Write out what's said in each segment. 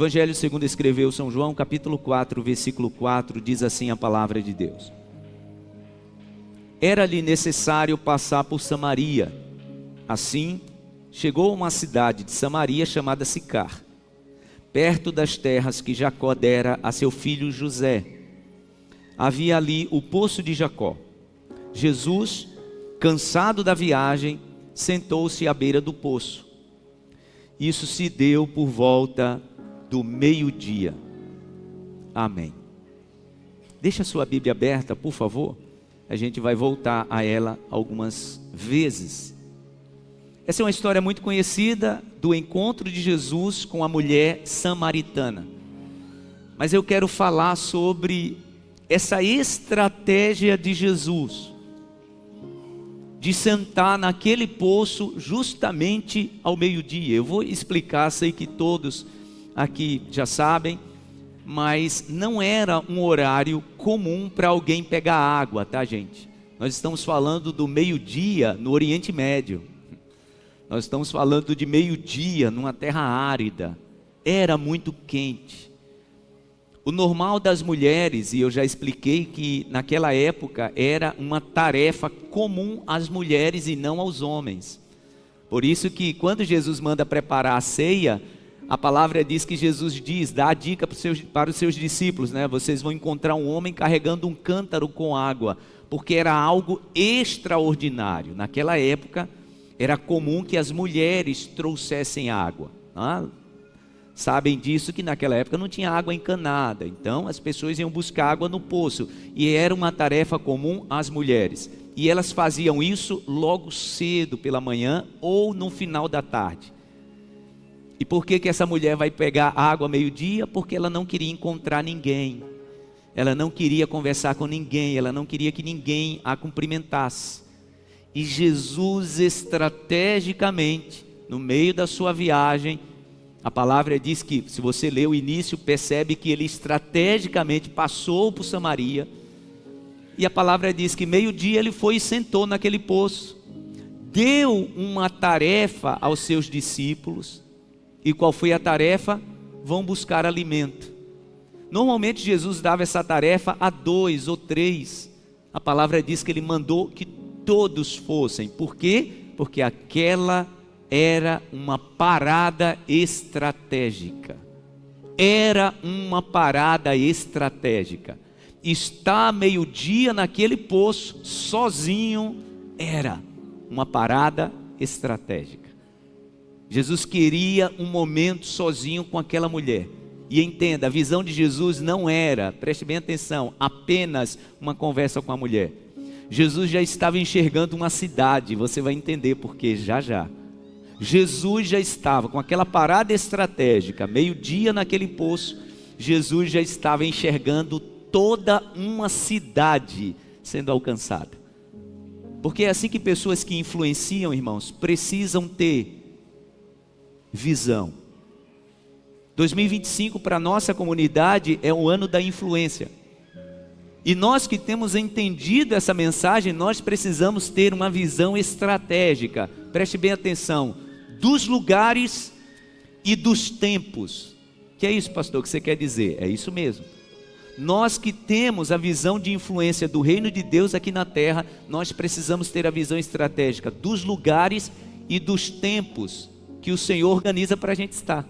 Evangelho segundo escreveu São João, capítulo 4, versículo 4, diz assim a palavra de Deus. Era-lhe necessário passar por Samaria. Assim, chegou a uma cidade de Samaria chamada Sicar, perto das terras que Jacó dera a seu filho José. Havia ali o poço de Jacó. Jesus, cansado da viagem, sentou-se à beira do poço. Isso se deu por volta do meio-dia. Amém. Deixa a sua Bíblia aberta, por favor. A gente vai voltar a ela algumas vezes. Essa é uma história muito conhecida do encontro de Jesus com a mulher samaritana. Mas eu quero falar sobre essa estratégia de Jesus de sentar naquele poço justamente ao meio-dia. Eu vou explicar, sei que todos aqui já sabem, mas não era um horário comum para alguém pegar água, tá, gente? Nós estamos falando do meio-dia no Oriente Médio. Nós estamos falando de meio-dia numa terra árida. Era muito quente. O normal das mulheres, e eu já expliquei que naquela época era uma tarefa comum às mulheres e não aos homens. Por isso que quando Jesus manda preparar a ceia, a palavra diz que Jesus dá a dica para os seus discípulos, né? Vocês vão encontrar um homem carregando um cântaro com água, porque era algo extraordinário. Naquela época era comum que as mulheres trouxessem água. Sabem disso que naquela época não tinha água encanada, então as pessoas iam buscar água no poço, e era uma tarefa comum às mulheres, e elas faziam isso logo cedo pela manhã ou no final da tarde. E por que essa mulher vai pegar água meio-dia? Porque ela não queria encontrar ninguém, ela não queria conversar com ninguém, ela não queria que ninguém a cumprimentasse. E Jesus estrategicamente, no meio da sua viagem, a palavra diz que, se você ler o início, percebe que ele estrategicamente passou por Samaria. E a palavra diz que meio-dia ele foi e sentou naquele poço. Deu uma tarefa aos seus discípulos. E qual foi a tarefa? Vão buscar alimento. Normalmente Jesus dava essa tarefa a 2 ou 3. A palavra diz que ele mandou que todos fossem. Por quê? Porque aquela era uma parada estratégica. Era uma parada estratégica. Estar meio-dia naquele poço, sozinho, era uma parada estratégica. Jesus queria um momento sozinho com aquela mulher. E entenda, a visão de Jesus não era, preste bem atenção, apenas uma conversa com a mulher. Jesus já estava enxergando uma cidade, você vai entender por quê já já. Jesus já estava com aquela parada estratégica, meio-dia naquele poço, Jesus já estava enxergando toda uma cidade sendo alcançada. Porque é assim que pessoas que influenciam, irmãos, precisam ter visão. 2025 para a nossa comunidade é o ano da influência. E nós que temos entendido essa mensagem, nós precisamos ter uma visão estratégica. Preste bem atenção. Dos lugares e dos tempos. Que é isso, pastor, que você quer dizer? É isso mesmo. Nós que temos a visão de influência do reino de Deus aqui na terra, nós precisamos ter a visão estratégica dos lugares e dos tempos que o Senhor organiza para a gente estar.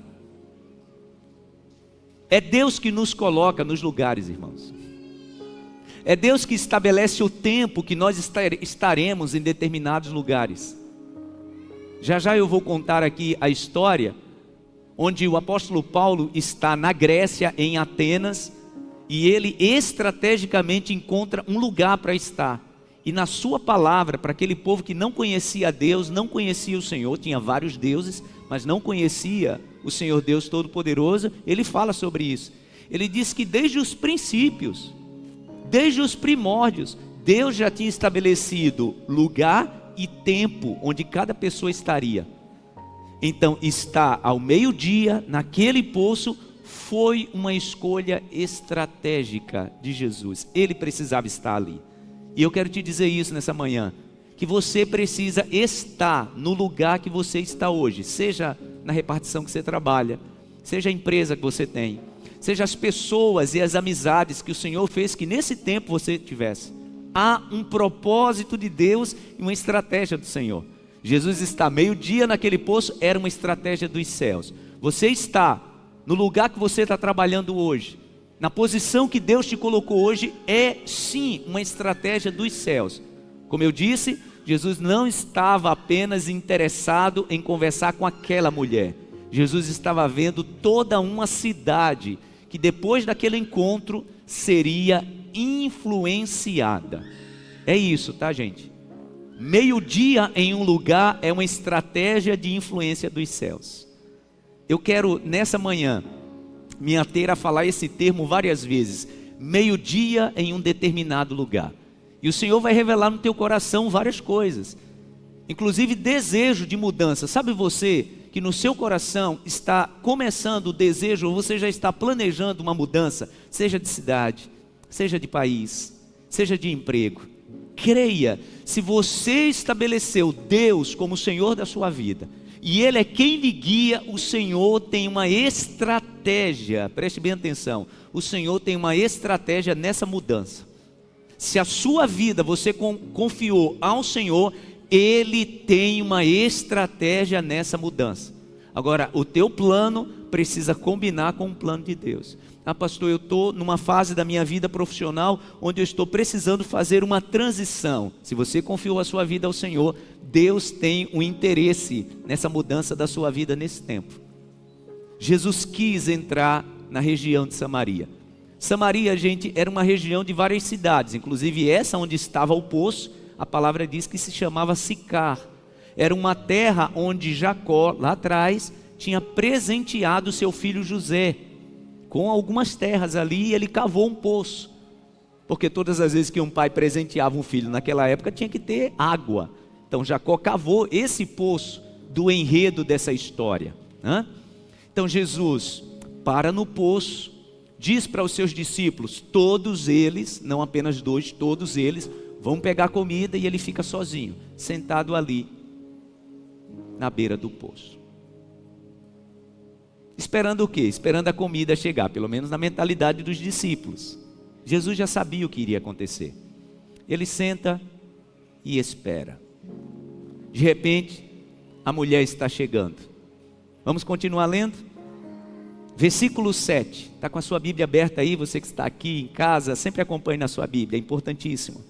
É Deus que nos coloca nos lugares, irmãos. É Deus que estabelece o tempo que nós estaremos em determinados lugares. Já já eu vou contar aqui a história onde o apóstolo Paulo está na Grécia, em Atenas, e ele estrategicamente encontra um lugar para estar. E na sua palavra, para aquele povo que não conhecia a Deus, não conhecia o Senhor, tinha vários deuses, mas não conhecia o Senhor Deus Todo-Poderoso, ele fala sobre isso. Ele diz que desde os princípios, desde os primórdios, Deus já tinha estabelecido lugar e tempo onde cada pessoa estaria. Então, estar ao meio-dia naquele poço foi uma escolha estratégica de Jesus. Ele precisava estar ali. E eu quero te dizer isso nessa manhã, que você precisa estar no lugar que você está hoje, seja na repartição que você trabalha, seja a empresa que você tem, seja as pessoas e as amizades que o Senhor fez que nesse tempo você tivesse. Há um propósito de Deus e uma estratégia do Senhor. Jesus está meio-dia naquele poço, era uma estratégia dos céus. Você está no lugar que você está trabalhando hoje, na posição que Deus te colocou hoje, é sim uma estratégia dos céus. Como eu disse, Jesus não estava apenas interessado em conversar com aquela mulher. Jesus estava vendo toda uma cidade que depois daquele encontro seria influenciada. É isso, tá, gente? Meio-dia em um lugar é uma estratégia de influência dos céus. Eu quero nessa manhã me ater a falar esse termo várias vezes. Meio-dia em um determinado lugar. E o Senhor vai revelar no teu coração várias coisas, inclusive desejo de mudança. Sabe você que no seu coração está começando o desejo, ou você já está planejando uma mudança, seja de cidade, seja de país, seja de emprego? Creia, se você estabeleceu Deus como o Senhor da sua vida, e Ele é quem lhe guia, o Senhor tem uma estratégia. Preste bem atenção, o Senhor tem uma estratégia nessa mudança. Se a sua vida você confiou ao Senhor, Ele tem uma estratégia nessa mudança. Agora, o teu plano precisa combinar com o plano de Deus. Ah, pastor, eu estou numa fase da minha vida profissional onde eu estou precisando fazer uma transição. Se você confiou a sua vida ao Senhor, Deus tem um interesse nessa mudança da sua vida nesse tempo. Jesus quis entrar na região de Samaria. Samaria, gente, era uma região de várias cidades, inclusive essa onde estava o poço, a palavra diz que se chamava Sicar. Era uma terra onde Jacó, lá atrás, tinha presenteado seu filho José com algumas terras ali, e ele cavou um poço, porque todas as vezes que um pai presenteava um filho naquela época tinha que ter água. Então Jacó cavou esse poço do enredo dessa história, né? Então Jesus para no poço, diz para os seus discípulos, todos eles, não apenas dois, todos eles vão pegar comida, e ele fica sozinho, sentado ali na beira do poço. Esperando o quê? Esperando a comida chegar, pelo menos na mentalidade dos discípulos. Jesus já sabia o que iria acontecer. Ele senta e espera. De repente, a mulher está chegando. Vamos continuar lendo? Versículo 7. Está com a sua Bíblia aberta aí, você que está aqui em casa, sempre acompanhe na sua Bíblia, é importantíssimo.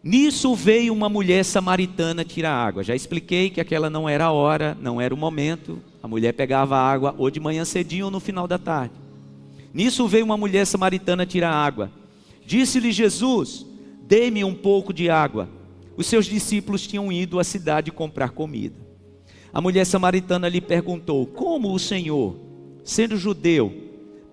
Nisso veio uma mulher samaritana tirar água. Já expliquei que aquela não era a hora, não era o momento. A mulher pegava água ou de manhã cedinho ou no final da tarde. Nisso veio uma mulher samaritana tirar água. Disse-lhe Jesus, dê-me um pouco de água. Os seus discípulos tinham ido à cidade comprar comida. A mulher samaritana lhe perguntou, como o Senhor, sendo judeu,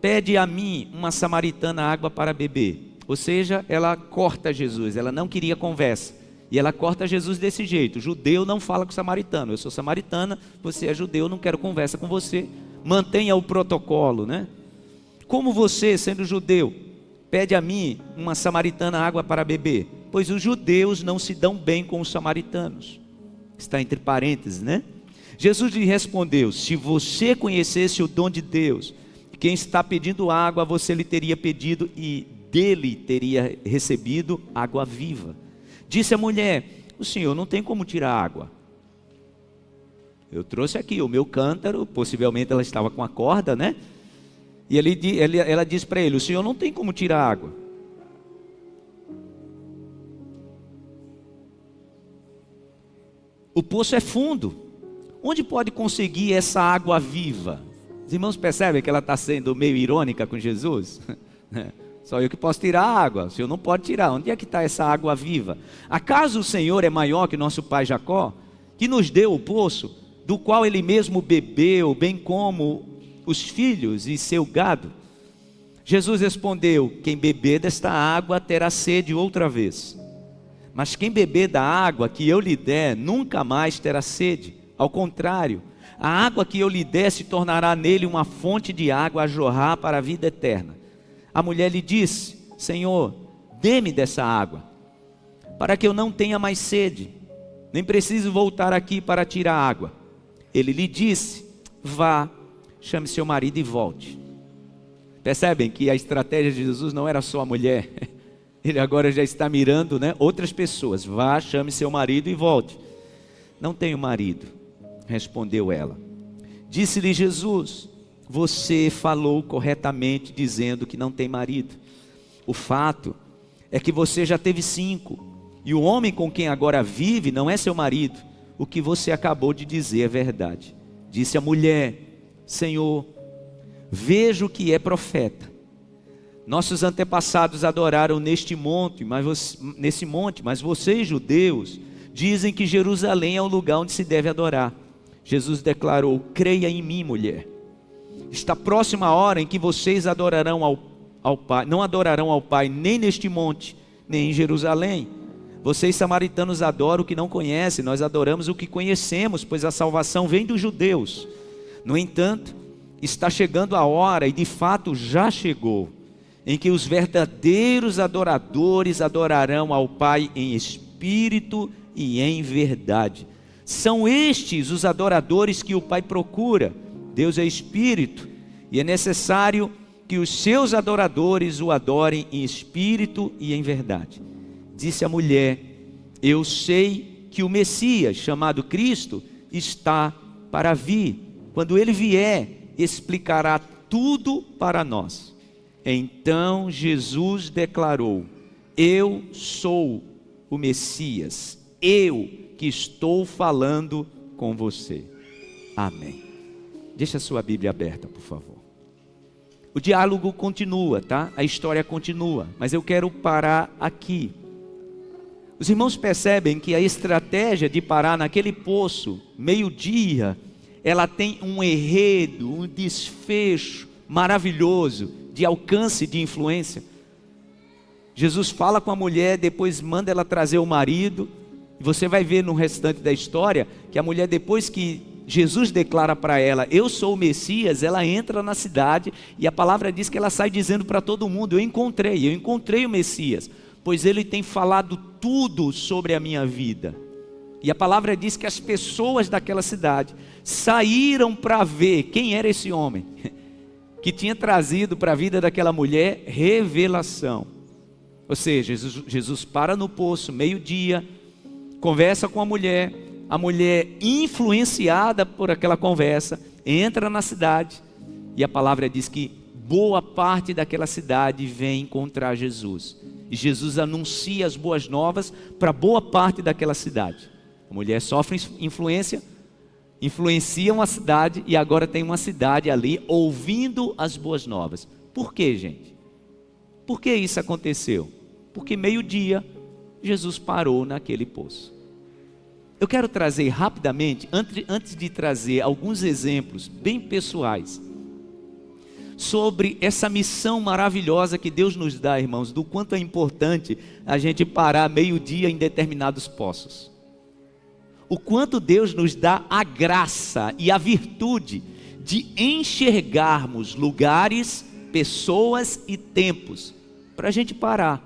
pede a mim, uma samaritana, água para beber? Ou seja, ela corta Jesus, ela não queria conversa. E ela corta Jesus desse jeito, judeu não fala com samaritano. Eu sou samaritana, você é judeu, não quero conversa com você. Mantenha o protocolo, né? Como você, sendo judeu, pede a mim, uma samaritana, água para beber? Pois os judeus não se dão bem com os samaritanos. Está entre parênteses, né? Jesus lhe respondeu, se você conhecesse o dom de Deus, quem está pedindo água, você lhe teria pedido e dele teria recebido água viva. Disse a mulher, o Senhor não tem como tirar água. Eu trouxe aqui o meu cântaro, possivelmente ela estava com a corda, né? E ela disse para ele, o Senhor não tem como tirar água. O poço é fundo. Onde pode conseguir essa água viva? Os irmãos percebem que ela está sendo meio irônica com Jesus? Só eu que posso tirar a água, o Senhor não pode tirar. Onde é que está essa água viva? Acaso o Senhor é maior que nosso pai Jacó, que nos deu o poço, do qual ele mesmo bebeu, bem como os filhos e seu gado? Jesus respondeu, quem beber desta água terá sede outra vez. Mas quem beber da água que eu lhe der, nunca mais terá sede. Ao contrário, a água que eu lhe der se tornará nele uma fonte de água a jorrar para a vida eterna. A mulher lhe disse, Senhor, dê-me dessa água, para que eu não tenha mais sede, nem preciso voltar aqui para tirar água. Ele lhe disse, vá, chame seu marido e volte. Percebem que a estratégia de Jesus não era só a mulher. Ele agora já está mirando, né, outras pessoas. Vá, chame seu marido e volte. Não tenho marido, respondeu ela. Disse-lhe Jesus: você falou corretamente dizendo que não tem marido. O fato é que você já teve 5, e o homem com quem agora vive não é seu marido. O que você acabou de dizer é verdade. Disse a mulher: Senhor, vejo que é profeta. Nossos antepassados adoraram nesse monte, mas vocês, judeus, dizem que Jerusalém é o lugar onde se deve adorar. Jesus declarou: creia em mim, mulher. Está próxima a hora em que vocês adorarão ao Pai, não adorarão ao Pai nem neste monte, nem em Jerusalém. Vocês samaritanos adoram o que não conhecem, nós adoramos o que conhecemos, pois a salvação vem dos judeus. No entanto, está chegando a hora, e de fato já chegou, em que os verdadeiros adoradores adorarão ao Pai em espírito e em verdade. São estes os adoradores que o Pai procura. Deus é espírito, e é necessário que os seus adoradores o adorem em espírito e em verdade. Disse a mulher: eu sei que o Messias, chamado Cristo, está para vir. Quando ele vier, explicará tudo para nós. Então Jesus declarou: eu sou o Messias, eu que estou falando com você. Amém. Deixa a sua Bíblia aberta, por favor. O diálogo continua, tá? A história continua, mas eu quero parar aqui. Os irmãos percebem que a estratégia de parar naquele poço, meio-dia, ela tem um enredo, um desfecho maravilhoso, de alcance, de influência. Jesus fala com a mulher, depois manda ela trazer o marido, e você vai ver no restante da história, que a mulher, depois que Jesus declara para ela: eu sou o Messias, ela entra na cidade, e a palavra diz que ela sai dizendo para todo mundo: eu encontrei o Messias, pois ele tem falado tudo sobre a minha vida. E a palavra diz que as pessoas daquela cidade saíram para ver quem era esse homem, que tinha trazido para a vida daquela mulher revelação. Ou seja, Jesus para no poço, meio-dia, conversa com a mulher influenciada por aquela conversa, entra na cidade, e a palavra diz que boa parte daquela cidade vem encontrar Jesus. E Jesus anuncia as boas novas para boa parte daquela cidade. A mulher sofre influencia uma cidade, e agora tem uma cidade ali ouvindo as boas novas. Por quê, gente? Por que isso aconteceu? Porque meio-dia Jesus parou naquele poço. Eu quero trazer rapidamente, antes de trazer alguns exemplos bem pessoais, sobre essa missão maravilhosa que Deus nos dá, irmãos, do quanto é importante a gente parar meio-dia em determinados poços. O quanto Deus nos dá a graça e a virtude de enxergarmos lugares, pessoas e tempos para a gente parar,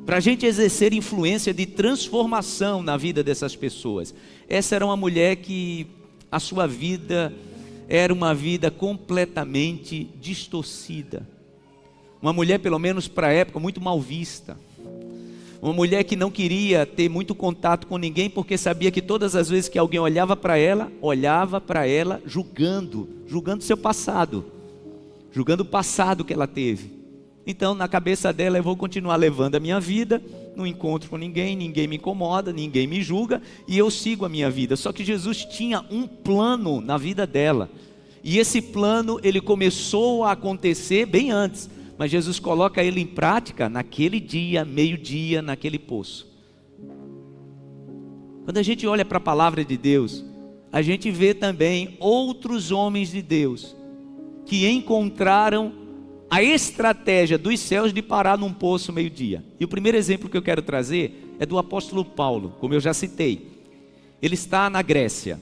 para a gente exercer influência de transformação na vida dessas pessoas. Essa era uma mulher que a sua vida era uma vida completamente distorcida. Uma mulher, pelo menos para a época, muito mal vista. Uma mulher que não queria ter muito contato com ninguém, porque sabia que todas as vezes que alguém olhava para ela julgando seu passado, julgando o passado que ela teve. Então, na cabeça dela: eu vou continuar levando a minha vida, não encontro com ninguém, ninguém me incomoda, ninguém me julga, e eu sigo a minha vida. Só que Jesus tinha um plano na vida dela, e esse plano ele começou a acontecer bem antes, mas Jesus coloca ele em prática naquele dia, meio-dia, naquele poço. Quando a gente olha para a palavra de Deus, a gente vê também outros homens de Deus que encontraram a estratégia dos céus de parar num poço meio-dia. E o primeiro exemplo que eu quero trazer é do apóstolo Paulo, como eu já citei. Ele está na Grécia.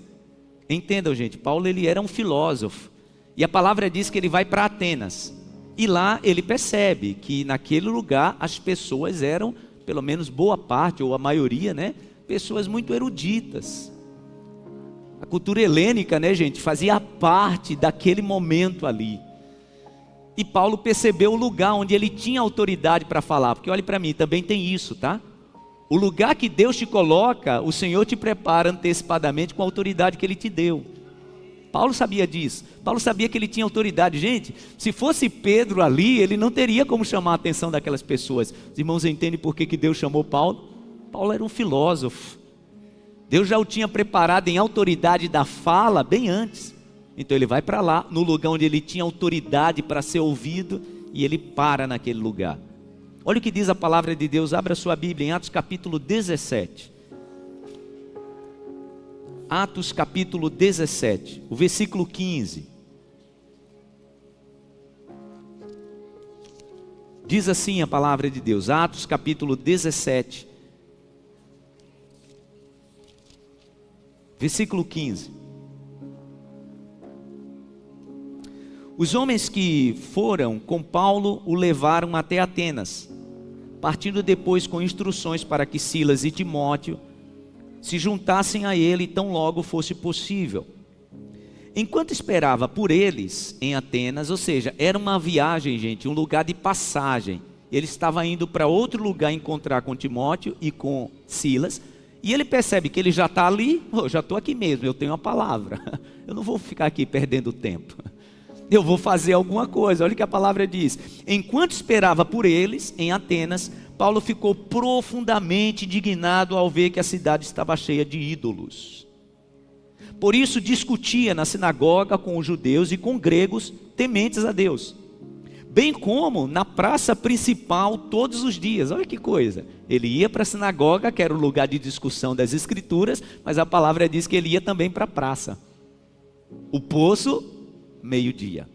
Entendam, gente, Paulo ele era um filósofo, e a palavra diz que ele vai para Atenas, e lá ele percebe que naquele lugar as pessoas eram, pelo menos boa parte ou a maioria, né, pessoas muito eruditas. A cultura helênica, né, gente, fazia parte daquele momento ali. E Paulo percebeu o lugar onde ele tinha autoridade para falar, porque olhe para mim, também tem isso, tá? O lugar que Deus te coloca, o Senhor te prepara antecipadamente com a autoridade que Ele te deu. Paulo sabia disso. Paulo sabia que ele tinha autoridade. Gente, se fosse Pedro ali, ele não teria como chamar a atenção daquelas pessoas. Os irmãos entendem por que Deus chamou Paulo? Paulo era um filósofo. Deus já o tinha preparado em autoridade da fala bem antes. Então ele vai para lá, no lugar onde ele tinha autoridade para ser ouvido, e ele para naquele lugar. Olha o que diz a palavra de Deus. Abra sua Bíblia em Atos capítulo 17. Atos capítulo 17, o versículo 15. Diz assim a palavra de Deus. Atos capítulo 17, versículo 15. Os homens que foram com Paulo o levaram até Atenas, partindo depois com instruções para que Silas e Timóteo se juntassem a ele tão logo fosse possível. Enquanto esperava por eles em Atenas, ou seja, era uma viagem, gente, um lugar de passagem. Ele estava indo para outro lugar encontrar com Timóteo e com Silas, e ele percebe que ele já está ali. Já estou aqui mesmo, eu tenho a palavra, eu não vou ficar aqui perdendo tempo, eu vou fazer alguma coisa. Olha o que a palavra diz. Enquanto esperava por eles em Atenas, Paulo ficou profundamente indignado ao ver que a cidade estava cheia de ídolos. Por isso discutia na sinagoga com os judeus e com gregos tementes a Deus, bem como na praça principal todos os dias. Olha que coisa, ele ia para a sinagoga, que era o lugar de discussão das escrituras, mas a palavra diz que ele ia também para a praça. O poço, meio-dia.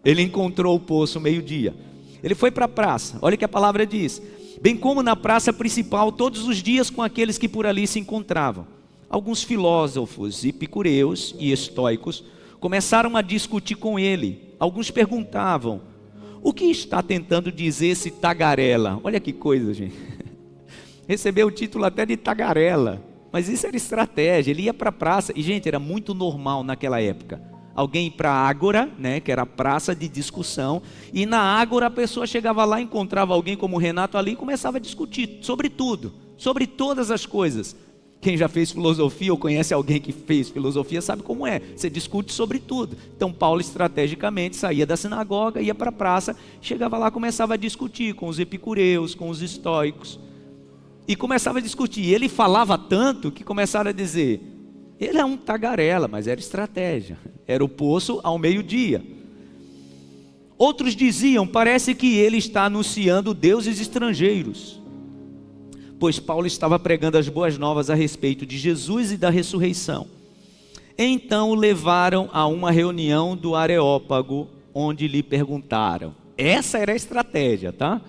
Ele encontrou o poço meio-dia. Ele foi para a praça, olha o que a palavra diz. Bem como na praça principal todos os dias com aqueles que por ali se encontravam. Alguns filósofos, epicureus e estoicos começaram a discutir com ele. Alguns perguntavam: o que está tentando dizer esse tagarela? Olha que coisa, gente. Recebeu o título até de tagarela, mas isso era estratégia. Ele ia para a praça, e gente, era muito normal naquela época alguém ir para a ágora, né, que era a praça de discussão, e na ágora a pessoa chegava lá, encontrava alguém como o Renato ali e começava a discutir sobre tudo, sobre todas as coisas. Quem já fez filosofia ou conhece alguém que fez filosofia sabe como é, você discute sobre tudo. Então Paulo estrategicamente saía da sinagoga, ia para a praça, chegava lá, começava a discutir com os epicureus, com os estoicos, e começava a discutir. E ele falava tanto que começaram a dizer: ele é um tagarela, mas era estratégia. Era o poço ao meio-dia. Outros diziam: parece que ele está anunciando deuses estrangeiros. Pois Paulo estava pregando as boas novas a respeito de Jesus e da ressurreição. Então o levaram a uma reunião do Areópago, onde lhe perguntaram. Essa era a estratégia, tá?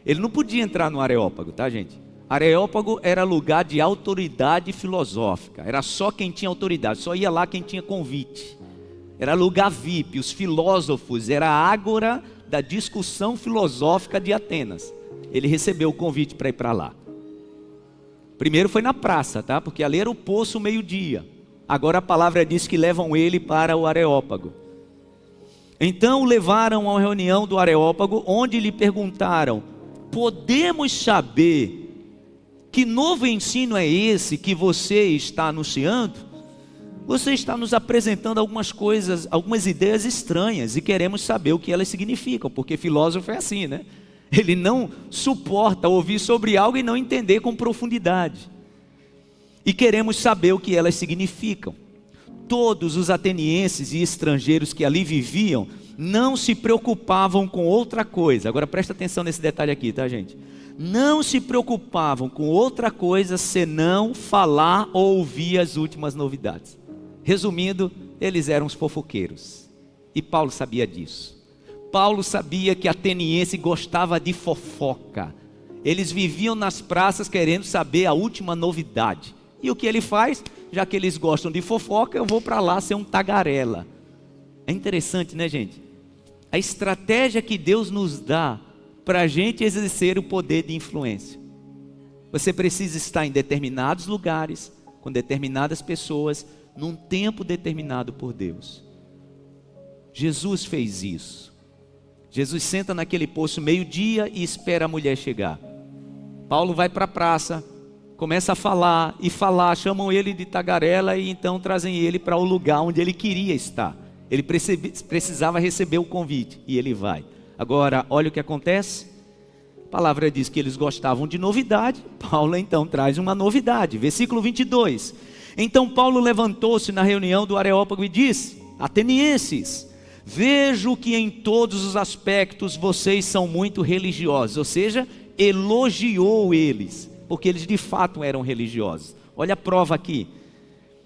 Ele não podia entrar no Areópago, tá, gente? Areópago era lugar de autoridade filosófica. Era só quem tinha autoridade, só ia lá quem tinha convite. Era lugar VIP, os filósofos, era a ágora da discussão filosófica de Atenas. Ele recebeu o convite para ir para lá. Primeiro foi na praça, tá? Porque ali era o poço meio-dia. Agora a palavra diz que levam ele para o Areópago. Então o levaram a uma reunião do Areópago, onde lhe perguntaram: podemos saber que novo ensino é esse que você está anunciando? Você está nos apresentando algumas coisas, algumas ideias estranhas, e queremos saber o que elas significam, porque filósofo é assim, né? Ele não suporta ouvir sobre algo e não entender com profundidade. E queremos saber o que elas significam. Todos os atenienses e estrangeiros que ali viviam não se preocupavam com outra coisa. Agora presta atenção nesse detalhe aqui, tá, gente? Não se preocupavam com outra coisa senão falar ou ouvir as últimas novidades. Resumindo, eles eram os fofoqueiros. E Paulo sabia disso. Paulo sabia que ateniense gostava de fofoca. Eles viviam nas praças querendo saber a última novidade. E o que ele faz? Já que eles gostam de fofoca, eu vou para lá ser um tagarela. É interessante, né, gente? A estratégia que Deus nos dá para a gente exercer o poder de influência. Você precisa estar em determinados lugares, com determinadas pessoas, num tempo determinado por Deus. Jesus fez isso. Jesus senta naquele poço meio-dia e espera a mulher chegar. Paulo vai para a praça, começa a falar e falar, chamam ele de tagarela e então trazem ele para o lugar onde ele queria estar. Ele precisava receber o convite e ele vai. Agora, olha o que acontece. A palavra diz que eles gostavam de novidade. Paulo então traz uma novidade. Versículo 22. Então Paulo levantou-se na reunião do Areópago e disse: atenienses, vejo que em todos os aspectos vocês são muito religiosos. Ou seja, elogiou eles, porque eles de fato eram religiosos. Olha a prova aqui.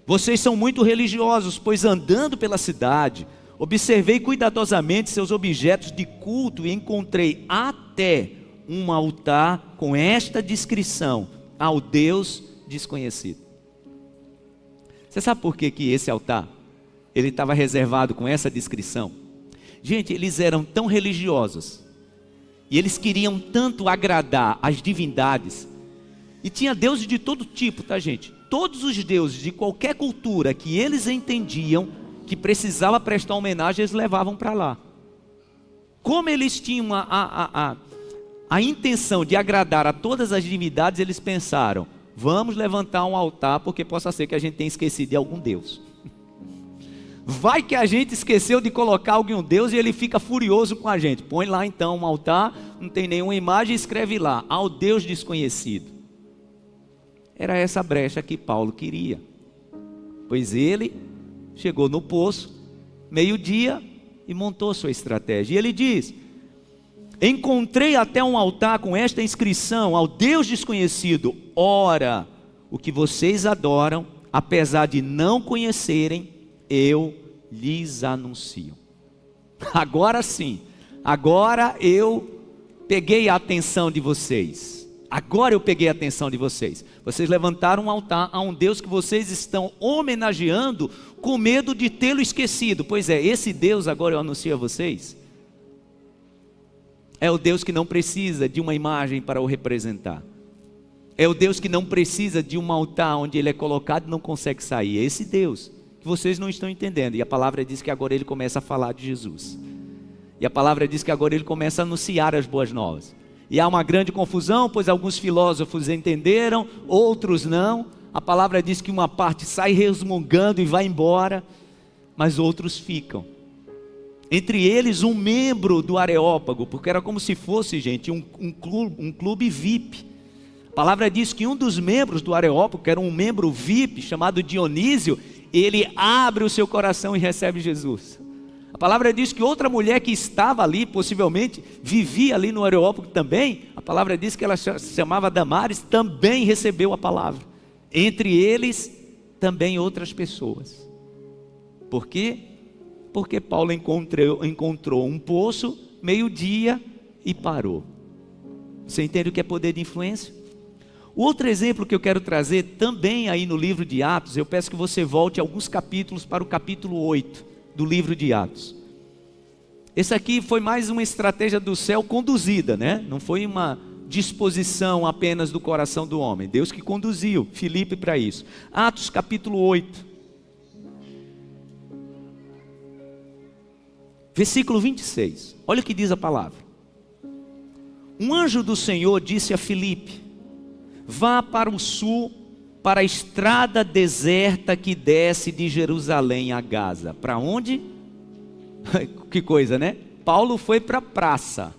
Vocês são muito religiosos, pois andando pela cidade, observei cuidadosamente seus objetos de culto e encontrei até um altar com esta descrição: ao Deus desconhecido. Você sabe por que esse altar, ele estava reservado com essa descrição? Gente, eles eram tão religiosos, e eles queriam tanto agradar as divindades, e tinha deuses de todo tipo, tá gente? Todos os deuses de qualquer cultura que eles entendiam que precisava prestar homenagem, eles levavam para lá. Como eles tinham a intenção de agradar a todas as divindades, eles pensaram: vamos levantar um altar, porque possa ser que a gente tenha esquecido de algum Deus. Vai que a gente esqueceu de colocar algum Deus e ele fica furioso com a gente. Põe lá então um altar, não tem nenhuma imagem, e escreve lá: ao Deus desconhecido. Era essa brecha que Paulo queria. Pois ele chegou no poço, meio-dia, e montou sua estratégia. E ele diz: encontrei até um altar com esta inscrição: ao Deus desconhecido. Ora, o que vocês adoram, apesar de não conhecerem, eu lhes anuncio. Agora sim, agora eu peguei a atenção de vocês. Agora eu peguei a atenção de vocês. Vocês levantaram um altar a um Deus que vocês estão homenageando com medo de tê-lo esquecido. Pois é, esse Deus agora eu anuncio a vocês. É o Deus que não precisa de uma imagem para o representar. É o Deus que não precisa de um altar onde ele é colocado e não consegue sair. É esse Deus que vocês não estão entendendo. E a palavra diz que agora ele começa a falar de Jesus. E a palavra diz que agora ele começa a anunciar as boas novas. E há uma grande confusão, pois alguns filósofos entenderam, outros não. A palavra diz que uma parte sai resmungando e vai embora, mas outros ficam. Entre eles um membro do Areópago, porque era como se fosse, gente, um clube VIP. A palavra diz que um dos membros do Areópago, que era um membro VIP, chamado Dionísio, ele abre o seu coração e recebe Jesus. A palavra diz que outra mulher que estava ali, possivelmente vivia ali no Areópago também, a palavra diz que ela se chamava Damares, também recebeu a palavra. Entre eles, também outras pessoas. Por quê? Porque Paulo encontrou um poço, meio-dia, e parou. Você entende o que é poder de influência? O outro exemplo que eu quero trazer, também aí no livro de Atos, eu peço que você volte alguns capítulos para o capítulo 8 do livro de Atos. Esse aqui foi mais uma estratégia do céu conduzida, né? Não foi uma disposição apenas do coração do homem. Deus que conduziu Filipe para isso. Atos capítulo 8. Versículo 26. Olha o que diz a palavra. Um anjo do Senhor disse a Filipe: vá para o sul, para a estrada deserta que desce de Jerusalém a Gaza. Para onde? Que coisa, né? Paulo foi para a praça.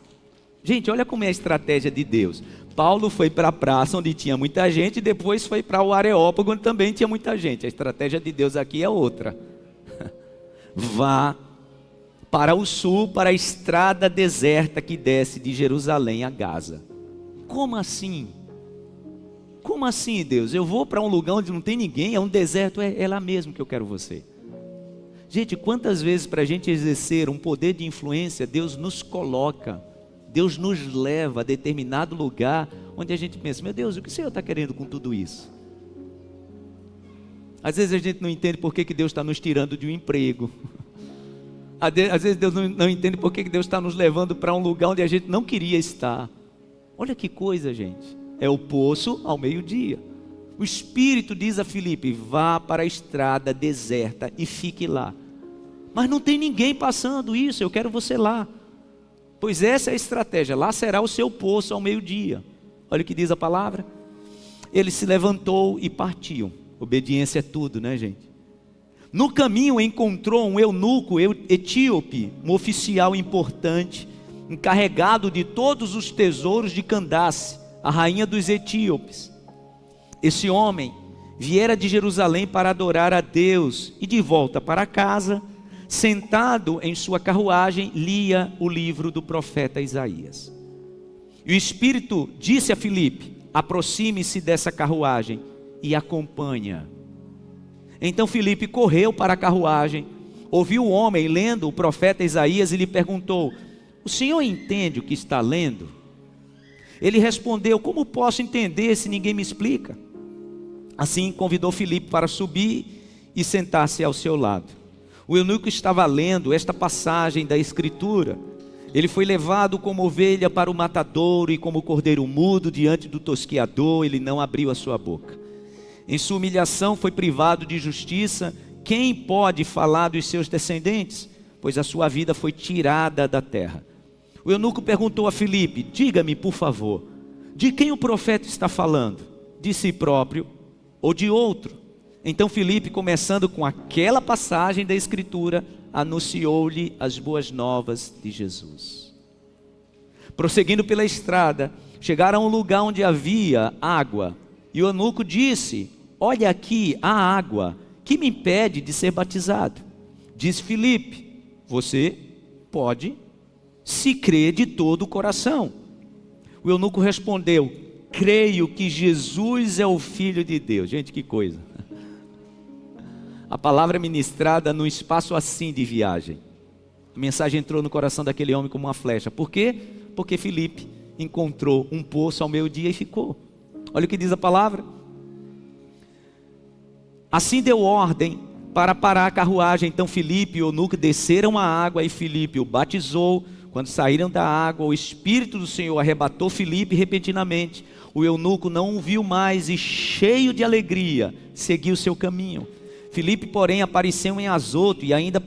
Gente, olha como é a estratégia de Deus. Paulo foi para a praça onde tinha muita gente, e depois foi para o Areópago onde também tinha muita gente. A estratégia de Deus aqui é outra. Vá para o sul, para a estrada deserta que desce de Jerusalém a Gaza. Como assim? Como assim, Deus? Eu vou para um lugar onde não tem ninguém, é um deserto, é lá mesmo que eu quero você. Gente, quantas vezes para a gente exercer um poder de influência, Deus nos coloca, Deus nos leva a determinado lugar, onde a gente pensa: meu Deus, o que o Senhor está querendo com tudo isso? Às vezes a gente não entende por que Deus está nos tirando de um emprego. Às vezes Deus não entende por que Deus está nos levando para um lugar onde a gente não queria estar. Olha que coisa, gente. É o poço ao meio-dia. O Espírito diz a Filipe: vá para a estrada deserta e fique lá. Mas não tem ninguém passando isso, eu quero você lá. Pois essa é a estratégia, lá será o seu poço ao meio-dia. Olha o que diz a palavra. Ele se levantou e partiu. Obediência é tudo, né, gente? No caminho encontrou um eunuco etíope, um oficial importante, encarregado de todos os tesouros de Candace, a rainha dos etíopes. Esse homem viera de Jerusalém para adorar a Deus e de volta para casa, sentado em sua carruagem, lia o livro do profeta Isaías. E o Espírito disse a Filipe: aproxime-se dessa carruagem e acompanha. Então Filipe correu para a carruagem, ouviu o homem lendo o profeta Isaías e lhe perguntou: o senhor entende o que está lendo? Ele respondeu: como posso entender se ninguém me explica? Assim convidou Filipe para subir e sentar-se ao seu lado. O eunuco estava lendo esta passagem da Escritura. Ele foi levado como ovelha para o matadouro e como cordeiro mudo diante do tosquiador, ele não abriu a sua boca. Em sua humilhação foi privado de justiça. Quem pode falar dos seus descendentes? Pois a sua vida foi tirada da terra. O eunuco perguntou a Filipe: diga-me, por favor, de quem o profeta está falando? De si próprio ou de outro? Então Filipe, começando com aquela passagem da Escritura, anunciou-lhe as boas novas de Jesus. Prosseguindo pela estrada, chegaram a um lugar onde havia água. E o eunuco disse: olha aqui a água, que me impede de ser batizado? Disse Filipe: você pode, se crê de todo o coração. O eunuco respondeu: creio que Jesus é o Filho de Deus. Gente, que coisa. A palavra ministrada num espaço assim de viagem. A mensagem entrou no coração daquele homem como uma flecha. Por quê? Porque Filipe encontrou um poço ao meio-dia e ficou. Olha o que diz a palavra. Assim deu ordem para parar a carruagem. Então Filipe e o eunuco desceram a água e Filipe o batizou. Quando saíram da água, o Espírito do Senhor arrebatou Filipe repentinamente. O eunuco não o viu mais e, cheio de alegria, seguiu seu caminho. Filipe, porém, apareceu em Azoto e ainda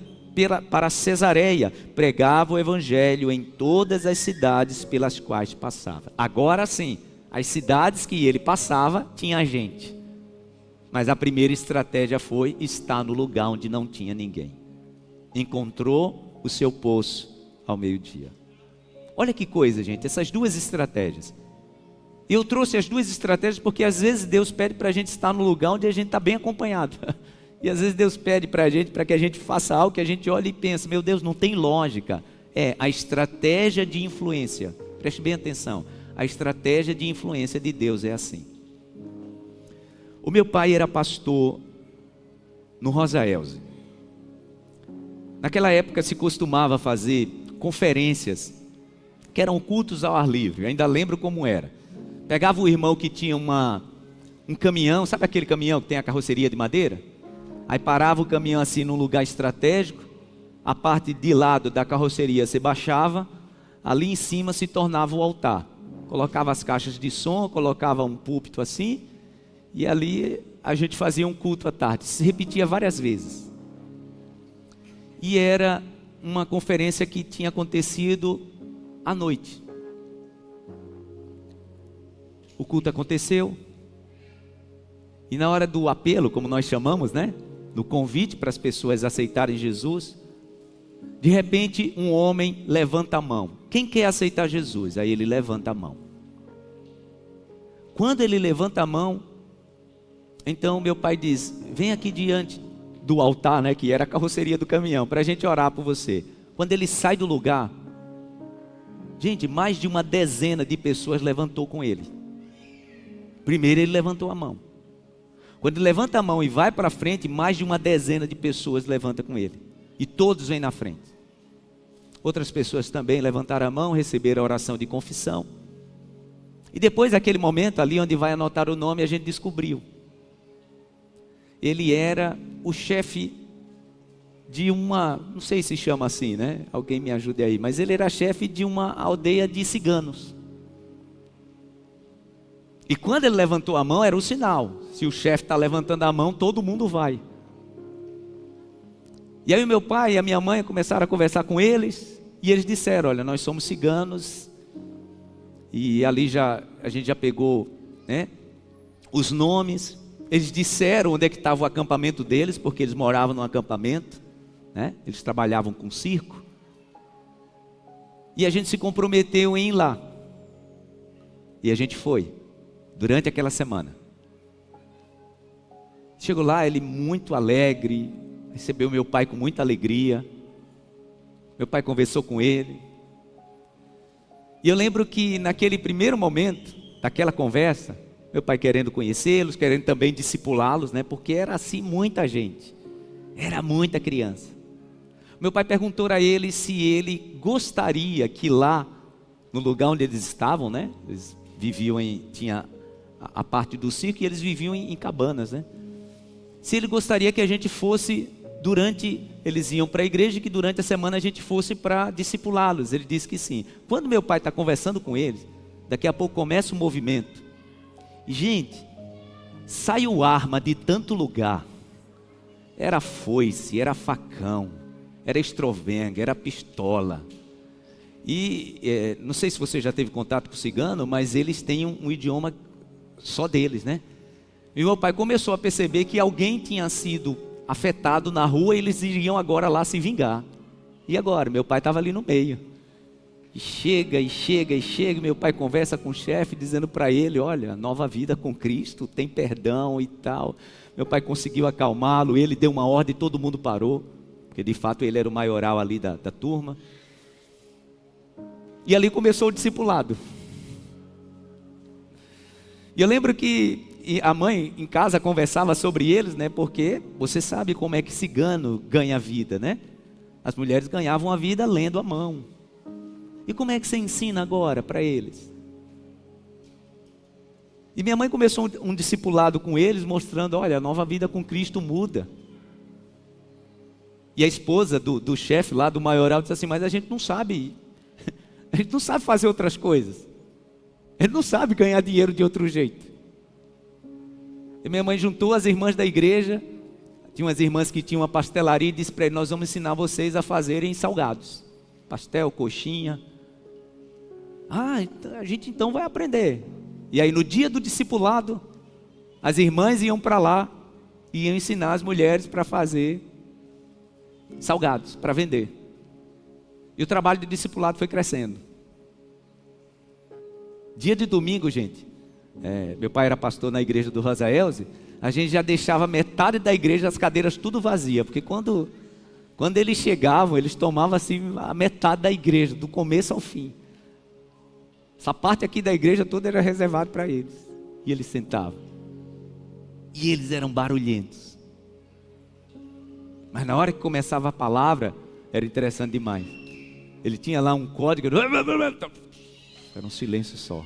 para Cesareia, pregava o evangelho em todas as cidades pelas quais passava. Agora sim, as cidades que ele passava, tinha gente. Mas a primeira estratégia foi estar no lugar onde não tinha ninguém. Encontrou o seu poço ao meio-dia. Olha que coisa, gente, essas duas estratégias. Eu trouxe as duas estratégias porque às vezes Deus pede para a gente estar no lugar onde a gente está bem acompanhado. E às vezes Deus pede para a gente, para que a gente faça algo que a gente olha e pensa: meu Deus, não tem lógica. É a estratégia de influência. Preste bem atenção. A estratégia de influência de Deus é assim. O meu pai era pastor no Rosa Elze. Naquela época se costumava fazer conferências que eram cultos ao ar livre. Eu ainda lembro como era. Pegava o irmão que tinha um caminhão, sabe aquele caminhão que tem a carroceria de madeira? Aí parava o caminhão assim num lugar estratégico, a parte de lado da carroceria se baixava, ali em cima se tornava o altar. Colocava as caixas de som, colocava um púlpito assim, e ali a gente fazia um culto à tarde. Se repetia várias vezes. E era uma conferência que tinha acontecido à noite. O culto aconteceu, e na hora do apelo, como nós chamamos, né? No convite para as pessoas aceitarem Jesus, de repente um homem levanta a mão. Quem quer aceitar Jesus? Aí ele levanta a mão. Quando ele levanta a mão, então meu pai diz: vem aqui diante do altar, né, que era a carroceria do caminhão, para a gente orar por você. Quando ele sai do lugar, gente, mais de uma dezena de pessoas levantou com ele. Primeiro ele levantou a mão. Quando ele levanta a mão e vai para frente, mais de uma dezena de pessoas levanta com ele. E todos vêm na frente. Outras pessoas também levantaram a mão, receberam a oração de confissão. E depois daquele momento, ali onde vai anotar o nome, a gente descobriu. Ele era o chefe de uma, não sei se chama assim, né? Alguém me ajude aí. Mas ele era chefe de uma aldeia de ciganos. E quando ele levantou a mão, era o sinal. Se o chefe está levantando a mão, todo mundo vai. E aí o meu pai e a minha mãe começaram a conversar com eles. E eles disseram, olha, nós somos ciganos. E ali a gente já pegou, né, os nomes. Eles disseram onde é que estava o acampamento deles, porque eles moravam num acampamento, né? Eles trabalhavam com circo. E a gente se comprometeu em ir lá. E a gente foi, durante aquela semana. Chegou lá, ele muito alegre, recebeu meu pai com muita alegria. Meu pai conversou com ele. E eu lembro que naquele primeiro momento, daquela conversa, meu pai querendo conhecê-los, querendo também discipulá-los, né? Porque era assim muita gente, era muita criança. Meu pai perguntou a ele se ele gostaria que lá, no lugar onde eles estavam, né? Eles viviam tinha a parte do circo e eles viviam em cabanas, né? Se ele gostaria que a gente fosse eles iam para a igreja e que durante a semana a gente fosse para discipulá-los. Ele disse que sim. Quando meu pai está conversando com eles, daqui a pouco começa o movimento. E, gente, saiu arma de tanto lugar. Era foice, era facão, era estrovenga, era pistola. E não sei se você já teve contato com o cigano, mas eles têm um idioma só deles, né? E meu pai começou a perceber que alguém tinha sido afetado na rua e eles iriam agora lá se vingar. E agora? Meu pai estava ali no meio. E chega, e meu pai conversa com o chefe, dizendo para ele, olha, nova vida com Cristo, tem perdão e tal. Meu pai conseguiu acalmá-lo, ele deu uma ordem e todo mundo parou, porque de fato ele era o maioral ali da turma. E ali começou o discipulado. E eu lembro que a mãe em casa conversava sobre eles, né? Porque você sabe como é que cigano ganha vida, né? As mulheres ganhavam a vida lendo a mão. E como é que você ensina agora para eles? E minha mãe começou um discipulado com eles, mostrando, olha, a nova vida com Cristo muda. E a esposa do chefe lá, do maioral, disse assim, mas a gente não sabe, a gente não sabe fazer outras coisas. Ele não sabe ganhar dinheiro de outro jeito. E minha mãe juntou as irmãs da igreja, tinha umas irmãs que tinham uma pastelaria e disse para ele, nós vamos ensinar vocês a fazerem salgados. Pastel, coxinha. A gente então vai aprender. E aí no dia do discipulado, as irmãs iam para lá e iam ensinar as mulheres para fazer salgados, para vender. E o trabalho de discipulado foi crescendo. Dia de domingo, gente, meu pai era pastor na igreja do Rosa Elze, a gente já deixava metade da igreja, as cadeiras tudo vazia, porque quando eles chegavam, eles tomavam assim a metade da igreja, do começo ao fim. Essa parte aqui da igreja toda era reservada para eles. E eles sentavam. E eles eram barulhentos. Mas na hora que começava a palavra, era interessante demais. Ele tinha lá um código, era um silêncio só.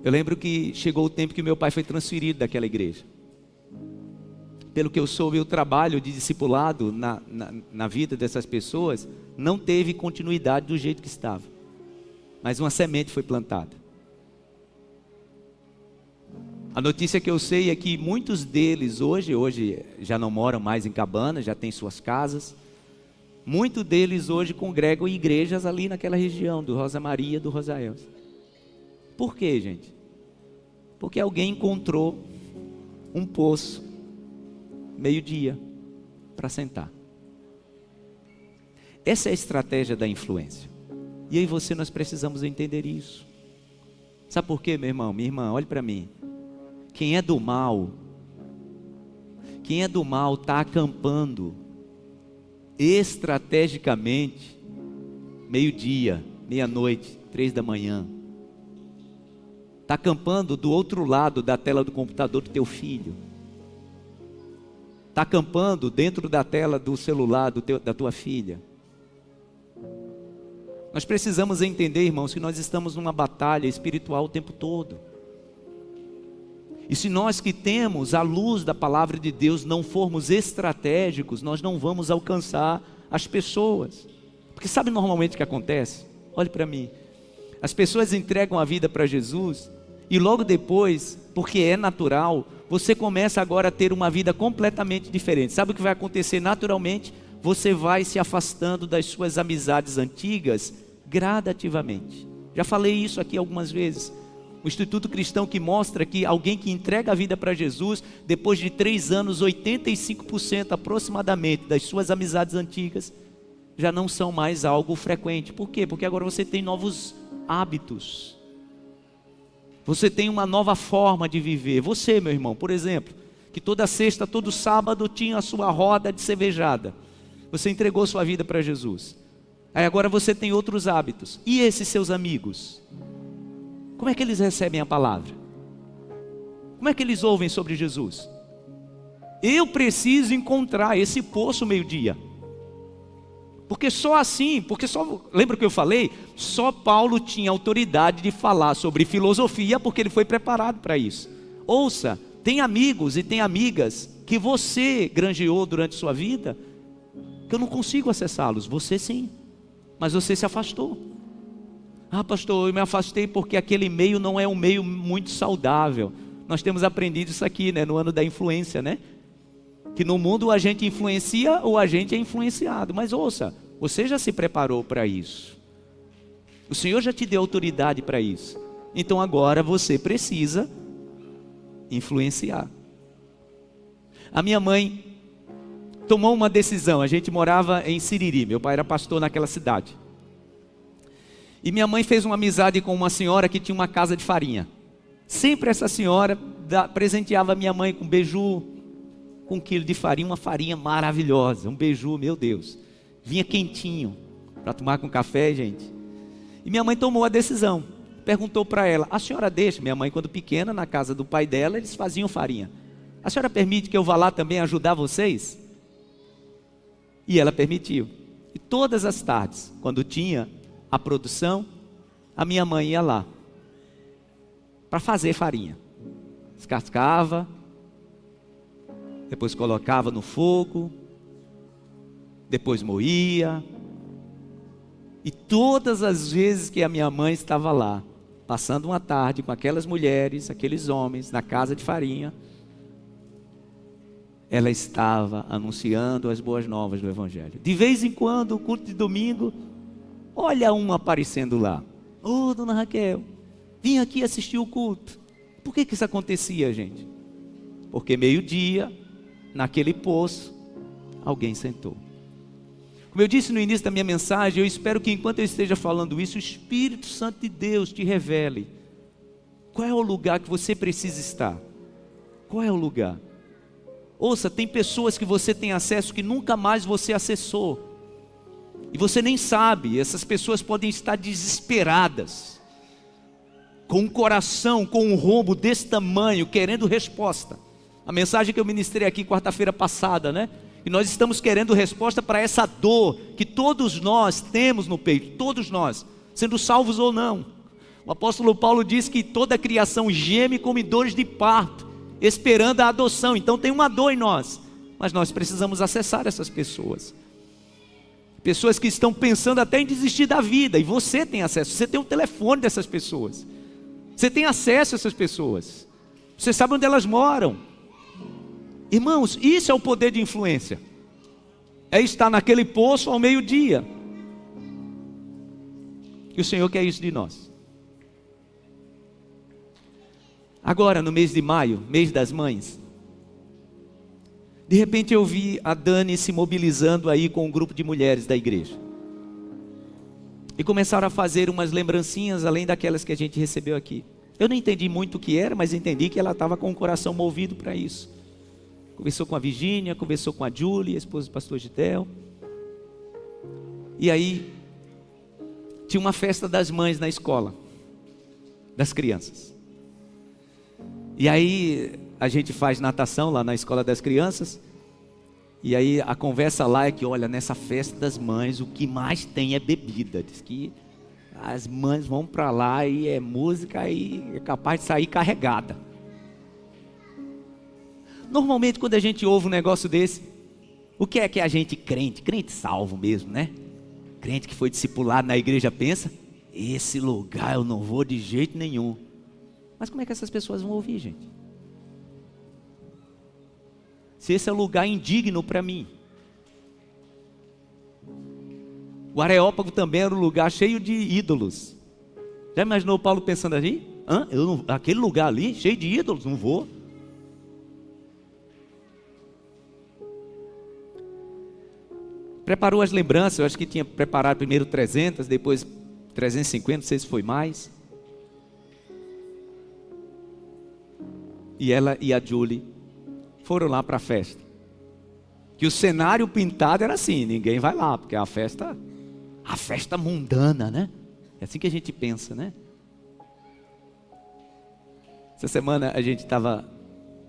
Eu lembro que chegou o tempo que meu pai foi transferido daquela igreja. Pelo que eu soube, o trabalho de discipulado na vida dessas pessoas não teve continuidade do jeito que estava. Mas uma semente foi plantada. A notícia que eu sei é que muitos deles hoje já não moram mais em cabanas, já têm suas casas. Muitos deles hoje congregam em igrejas ali naquela região, do Rosa Maria, do Rosa Elze. Por quê, gente? Porque alguém encontrou um poço, meio-dia, para sentar. Essa é a estratégia da influência. E aí nós precisamos entender isso. Sabe por quê, meu irmão? Minha irmã, olhe para mim. Quem é do mal está acampando estrategicamente, meio-dia, meia-noite, 3 da manhã. Está acampando do outro lado da tela do computador do teu filho. Está acampando dentro da tela do celular da tua filha. Nós precisamos entender, irmãos, que nós estamos numa batalha espiritual o tempo todo. E se nós que temos a luz da palavra de Deus não formos estratégicos, nós não vamos alcançar as pessoas. Porque sabe normalmente o que acontece? Olhe para mim. As pessoas entregam a vida para Jesus e logo depois, porque é natural, você começa agora a ter uma vida completamente diferente. Sabe o que vai acontecer naturalmente? Você vai se afastando das suas amizades antigas gradativamente. Já falei isso aqui algumas vezes. O Instituto Cristão que mostra que alguém que entrega a vida para Jesus, depois de 3 anos, 85% aproximadamente das suas amizades antigas já não são mais algo frequente. Por quê? Porque agora você tem novos hábitos. Você tem uma nova forma de viver. Você, meu irmão, por exemplo, que toda sexta, todo sábado tinha a sua roda de cervejada. Você entregou sua vida para Jesus. Aí agora você tem outros hábitos. E esses seus amigos? Como é que eles recebem a palavra? Como é que eles ouvem sobre Jesus? Eu preciso encontrar esse poço meio-dia. Porque só assim, lembra que eu falei? Só Paulo tinha autoridade de falar sobre filosofia, porque ele foi preparado para isso. Ouça, tem amigos e tem amigas que você granjeou durante sua vida, que eu não consigo acessá-los. Você sim, mas você se afastou. Ah, pastor, eu me afastei porque aquele meio não é um meio muito saudável. Nós temos aprendido isso aqui, né, no ano da influência, né? Que no mundo a gente influencia ou a gente é influenciado. Mas ouça, você já se preparou para isso. O Senhor já te deu autoridade para isso. Então agora você precisa influenciar. A minha mãe tomou uma decisão. A gente morava em Siriri, meu pai era pastor naquela cidade. E minha mãe fez uma amizade com uma senhora que tinha uma casa de farinha. Sempre essa senhora presenteava minha mãe com beiju, com 1 quilo de farinha, uma farinha maravilhosa, um beiju, meu Deus. Vinha quentinho, para tomar com café, gente. E minha mãe tomou a decisão, perguntou para ela, a senhora deixa? Minha mãe, quando pequena, na casa do pai dela, eles faziam farinha. A senhora permite que eu vá lá também ajudar vocês? E ela permitiu. E todas as tardes, quando tinha a produção, a minha mãe ia lá para fazer farinha. Descascava, depois colocava no fogo, depois moía. E todas as vezes que a minha mãe estava lá, passando uma tarde com aquelas mulheres, aqueles homens, na casa de farinha, ela estava anunciando as boas novas do Evangelho. De vez em quando, o culto de domingo, olha um aparecendo lá. Ô, dona Raquel, vim aqui assistir o culto. Por que isso acontecia, gente? Porque meio-dia, naquele poço, alguém sentou. Como eu disse no início da minha mensagem, eu espero que enquanto eu esteja falando isso, o Espírito Santo de Deus te revele qual é o lugar que você precisa estar. Qual é o lugar? Ouça, tem pessoas que você tem acesso que nunca mais você acessou. E você nem sabe, essas pessoas podem estar desesperadas, com um coração, com um rombo desse tamanho, querendo resposta. A mensagem que eu ministrei aqui quarta-feira passada, né? E nós estamos querendo resposta para essa dor que todos nós temos no peito, todos nós, sendo salvos ou não. O apóstolo Paulo diz que toda a criação geme como em dores de parto, esperando a adoção. Então tem uma dor em nós, mas nós precisamos acessar essas pessoas. Pessoas que estão pensando até em desistir da vida, e você tem acesso, você tem o telefone dessas pessoas, você tem acesso a essas pessoas, você sabe onde elas moram. Irmãos, isso é o poder de influência, é estar naquele poço ao meio-dia, e o Senhor quer isso de nós. Agora no mês de maio, mês das mães, de repente eu vi a Dani se mobilizando aí com um grupo de mulheres da igreja. E começaram a fazer umas lembrancinhas além daquelas que a gente recebeu aqui. Eu não entendi muito o que era, mas entendi que ela estava com o coração movido para isso. Conversou com a Virgínia, conversou com a Julie, a esposa do pastor Gitel. E aí, tinha uma festa das mães na escola, das crianças. E aí, a gente faz natação lá na escola das crianças. E aí a conversa lá é que, olha, nessa festa das mães o que mais tem é bebida. Diz que as mães vão para lá e é música e é capaz de sair carregada. Normalmente quando a gente ouve um negócio desse, o que é que a gente crente salvo mesmo, né? Crente que foi discipulado na igreja pensa? esse lugar eu não vou de jeito nenhum. Mas como é que essas pessoas vão ouvir, gente? Se esse é um lugar indigno para mim. O Areópago também era um lugar cheio de ídolos. Já imaginou Paulo pensando ali? Aquele lugar ali, cheio de ídolos, não vou. Preparou as lembranças, eu acho que tinha preparado primeiro 300, depois 350, não sei se foi mais. E ela e a Julie foram lá para a festa. Que o cenário pintado era assim, ninguém vai lá, porque é a festa mundana, né? É assim que a gente pensa, né? Essa semana a gente estava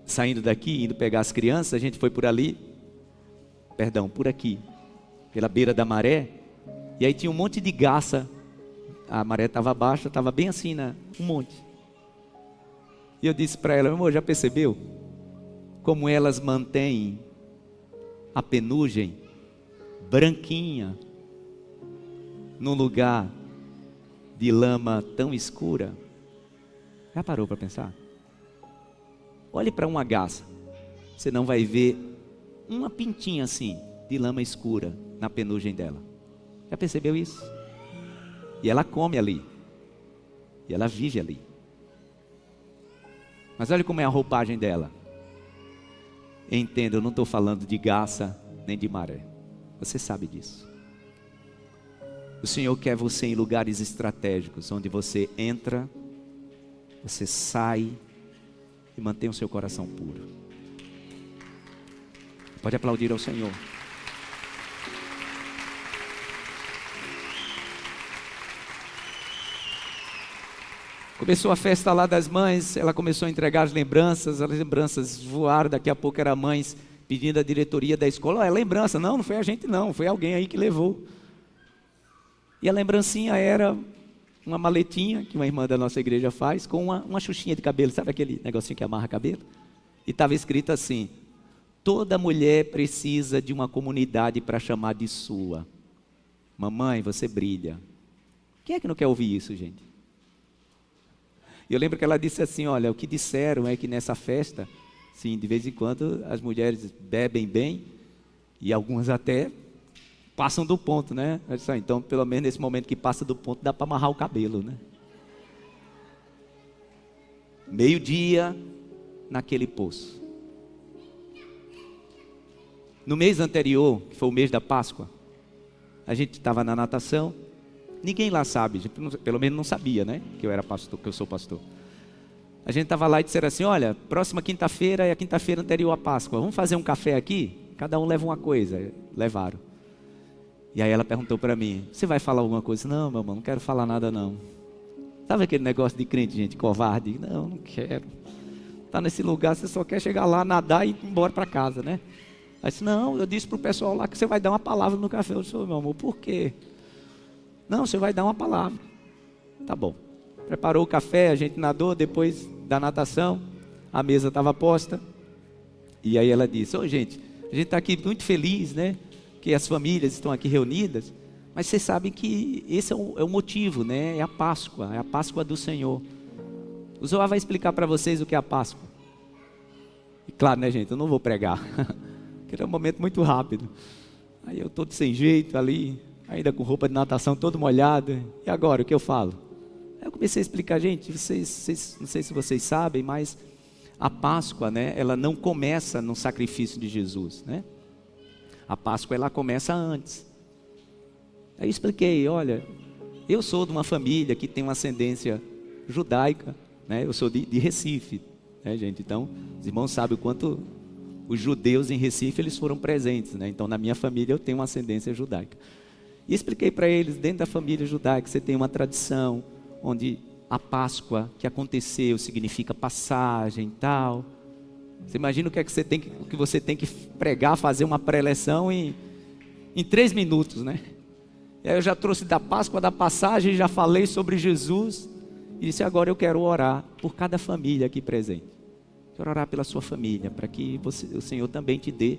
saindo daqui, indo pegar as crianças, a gente foi por aqui, pela beira da maré, e aí tinha um monte de garça, a maré estava baixa, estava bem assim, né? Um monte. E eu disse para ela, meu amor, já percebeu como elas mantêm a penugem branquinha num lugar de lama tão escura? Já parou para pensar? Olhe para uma garça, você não vai ver uma pintinha assim de lama escura na penugem dela. Já percebeu isso? E ela come ali, e ela vive ali. Mas olha como é a roupagem dela. Entenda, eu não estou falando de garça nem de maré. Você sabe disso. O Senhor quer você em lugares estratégicos, onde você entra, você sai e mantém o seu coração puro. Pode aplaudir ao Senhor. Começou a festa lá das mães, ela começou a entregar as lembranças voaram, daqui a pouco eram mães pedindo à diretoria da escola, é lembrança, não foi a gente não, foi alguém aí que levou. E a lembrancinha era uma maletinha que uma irmã da nossa igreja faz, com uma xuxinha de cabelo, sabe aquele negocinho que amarra cabelo? E estava escrito assim, toda mulher precisa de uma comunidade para chamar de sua. Mamãe, você brilha. Quem é que não quer ouvir isso, gente? E eu lembro que ela disse assim, olha, o que disseram é que nessa festa, sim, de vez em quando as mulheres bebem bem, e algumas até passam do ponto, né? Então, pelo menos nesse momento que passa do ponto, dá para amarrar o cabelo, né? Meio-dia, naquele poço. No mês anterior, que foi o mês da Páscoa, a gente estava na natação. Ninguém lá sabe, pelo menos não sabia, né? Que eu era pastor, que eu sou pastor. A gente estava lá e disseram assim, olha, próxima quinta-feira é a quinta-feira anterior à Páscoa. Vamos fazer um café aqui? Cada um leva uma coisa. Levaram. E aí ela perguntou para mim, você vai falar alguma coisa? Não, meu irmão, não quero falar nada não. Sabe aquele negócio de crente, gente, covarde? Não, não quero. Está nesse lugar, você só quer chegar lá, nadar e ir embora para casa, né? Aí disse, não, eu disse para o pessoal lá que você vai dar uma palavra no café. Eu disse, meu amor, por quê? Não, você vai dar uma palavra. Tá bom. Preparou o café, a gente nadou, depois da natação, a mesa estava posta. E aí ela disse, gente, a gente está aqui muito feliz, né? Que as famílias estão aqui reunidas, mas vocês sabem que esse é o motivo, né? É a Páscoa do Senhor. O Zoá vai explicar para vocês o que é a Páscoa. E claro, né, gente, eu não vou pregar, porque é um momento muito rápido. Aí eu todo sem jeito ali, ainda com roupa de natação todo molhada. E agora, o que eu falo? Aí eu comecei a explicar, gente, vocês, não sei se vocês sabem, mas a Páscoa, né, ela não começa no sacrifício de Jesus, né? A Páscoa, ela começa antes. Aí eu expliquei, olha, eu sou de uma família que tem uma ascendência judaica, né? Eu sou de Recife, né, gente? Então, os irmãos sabem o quanto os judeus em Recife, eles foram presentes, né? Então, na minha família, eu tenho uma ascendência judaica. E expliquei para eles, dentro da família judaica, você tem uma tradição, onde a Páscoa que aconteceu significa passagem e tal. Você imagina o que é que você tem que pregar, fazer uma preleção em 3 minutos, né? E aí eu já trouxe da Páscoa, da passagem, já falei sobre Jesus. E disse, agora eu quero orar por cada família aqui presente. Quero orar pela sua família, para que o Senhor também te dê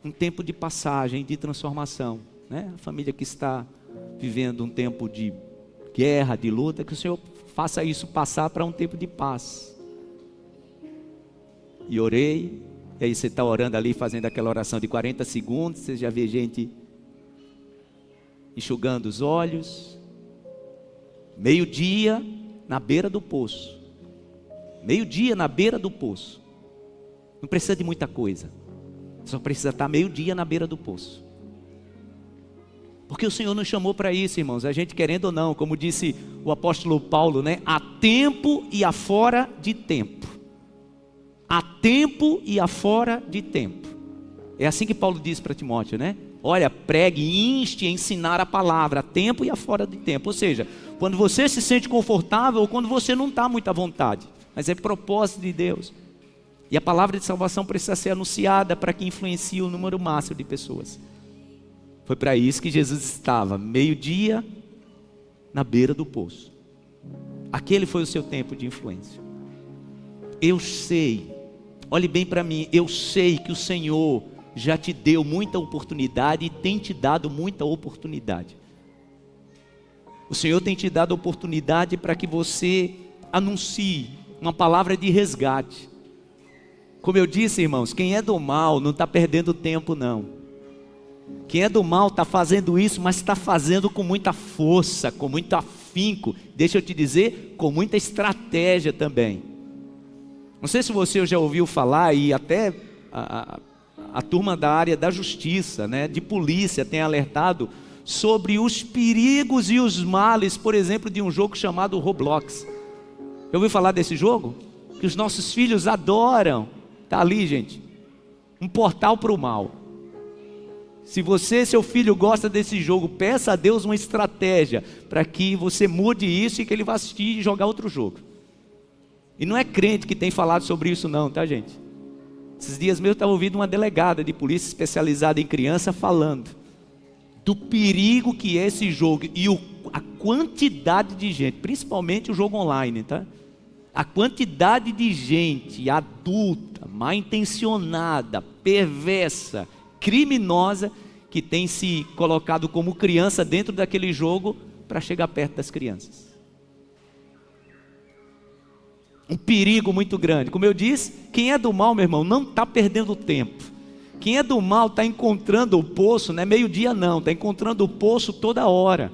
um tempo de passagem, de transformação, né? A família que está vivendo um tempo de guerra, de luta, que o Senhor faça isso passar para um tempo de paz. E orei, e aí você está orando ali, fazendo aquela oração de 40 segundos, você já vê gente enxugando os olhos. Meio-dia na beira do poço. Meio-dia na beira do poço. Não precisa de muita coisa. Só precisa estar meio-dia na beira do poço. Porque o Senhor nos chamou para isso, irmãos. A gente querendo ou não, como disse o apóstolo Paulo, né? Há tempo e há fora de tempo. Há tempo e há fora de tempo. É assim que Paulo diz para Timóteo, né? Olha, pregue, inste a ensinar a palavra, a tempo e a fora de tempo. Ou seja, quando você se sente confortável ou quando você não está muito à vontade. Mas é propósito de Deus. E a palavra de salvação precisa ser anunciada para que influencie o número máximo de pessoas. Foi para isso que Jesus estava, meio-dia, na beira do poço. Aquele foi o seu tempo de influência. Eu sei, olhe bem para mim, eu sei que o Senhor já te deu muita oportunidade e tem te dado muita oportunidade. O Senhor tem te dado oportunidade para que você anuncie uma palavra de resgate. Como eu disse, irmãos, quem é do mal não está perdendo tempo não. Quem é do mal está fazendo isso, mas está fazendo com muita força, com muito afinco. Deixa eu te dizer, com muita estratégia também. Não sei se você já ouviu falar, e até a turma da área da justiça, né, de polícia, tem alertado sobre os perigos e os males, por exemplo, de um jogo chamado Roblox. Já ouviu falar desse jogo? Que os nossos filhos adoram. Está ali, gente. Um portal para o mal. Se você, seu filho, gosta desse jogo, peça a Deus uma estratégia para que você mude isso e que ele vá assistir e jogar outro jogo. E não é crente que tem falado sobre isso não, tá, gente? Esses dias mesmo eu estava ouvindo uma delegada de polícia especializada em criança falando do perigo que é esse jogo e a quantidade de gente, principalmente o jogo online, tá? A quantidade de gente adulta, mal intencionada, perversa, criminosa, que tem se colocado como criança dentro daquele jogo para chegar perto das crianças. Um perigo muito grande. Como eu disse, quem é do mal, meu irmão, não está perdendo tempo. Quem é do mal está encontrando o poço, não é meio-dia não, está encontrando o poço toda hora,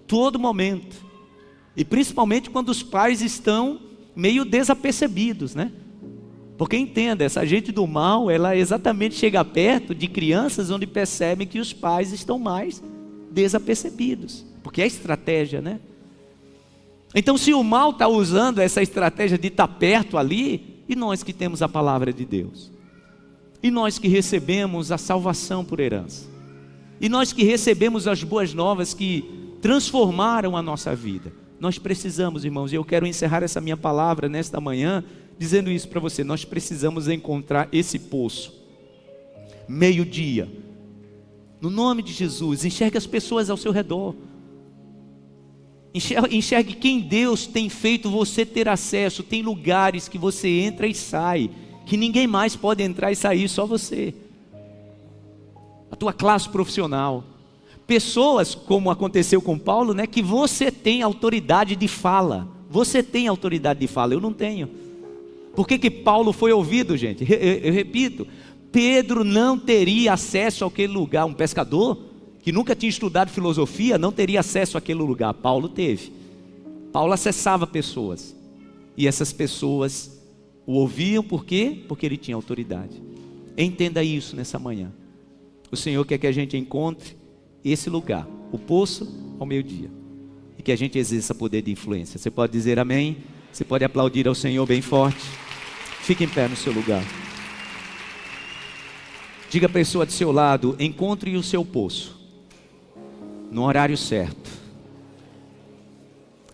todo momento. E principalmente quando os pais estão meio desapercebidos, né? Porque entenda, essa gente do mal, ela exatamente chega perto de crianças onde percebem que os pais estão mais desapercebidos. Porque é estratégia, né? Então se o mal está usando essa estratégia de estar perto ali, e nós que temos a palavra de Deus? E nós que recebemos a salvação por herança? E nós que recebemos as boas novas que transformaram a nossa vida? Nós precisamos, irmãos, e eu quero encerrar essa minha palavra nesta manhã, dizendo isso para você, nós precisamos encontrar esse poço, meio-dia, no nome de Jesus. Enxergue as pessoas ao seu redor, enxergue quem Deus tem feito você ter acesso. Tem lugares que você entra e sai, que ninguém mais pode entrar e sair, só você. A tua classe profissional, pessoas como aconteceu com Paulo, né, que você tem autoridade de fala, você tem autoridade de fala, eu não tenho. Por que Paulo foi ouvido, gente? Eu repito, Pedro não teria acesso àquele lugar. Um pescador que nunca tinha estudado filosofia não teria acesso àquele lugar. Paulo teve. Paulo acessava pessoas. E essas pessoas o ouviam por quê? Porque ele tinha autoridade. Entenda isso nessa manhã. O Senhor quer que a gente encontre esse lugar, o poço ao meio-dia. E que a gente exerça poder de influência. Você pode dizer amém? Você pode aplaudir ao Senhor bem forte. Fique em pé no seu lugar. Diga a pessoa do seu lado, encontre o seu poço no horário certo.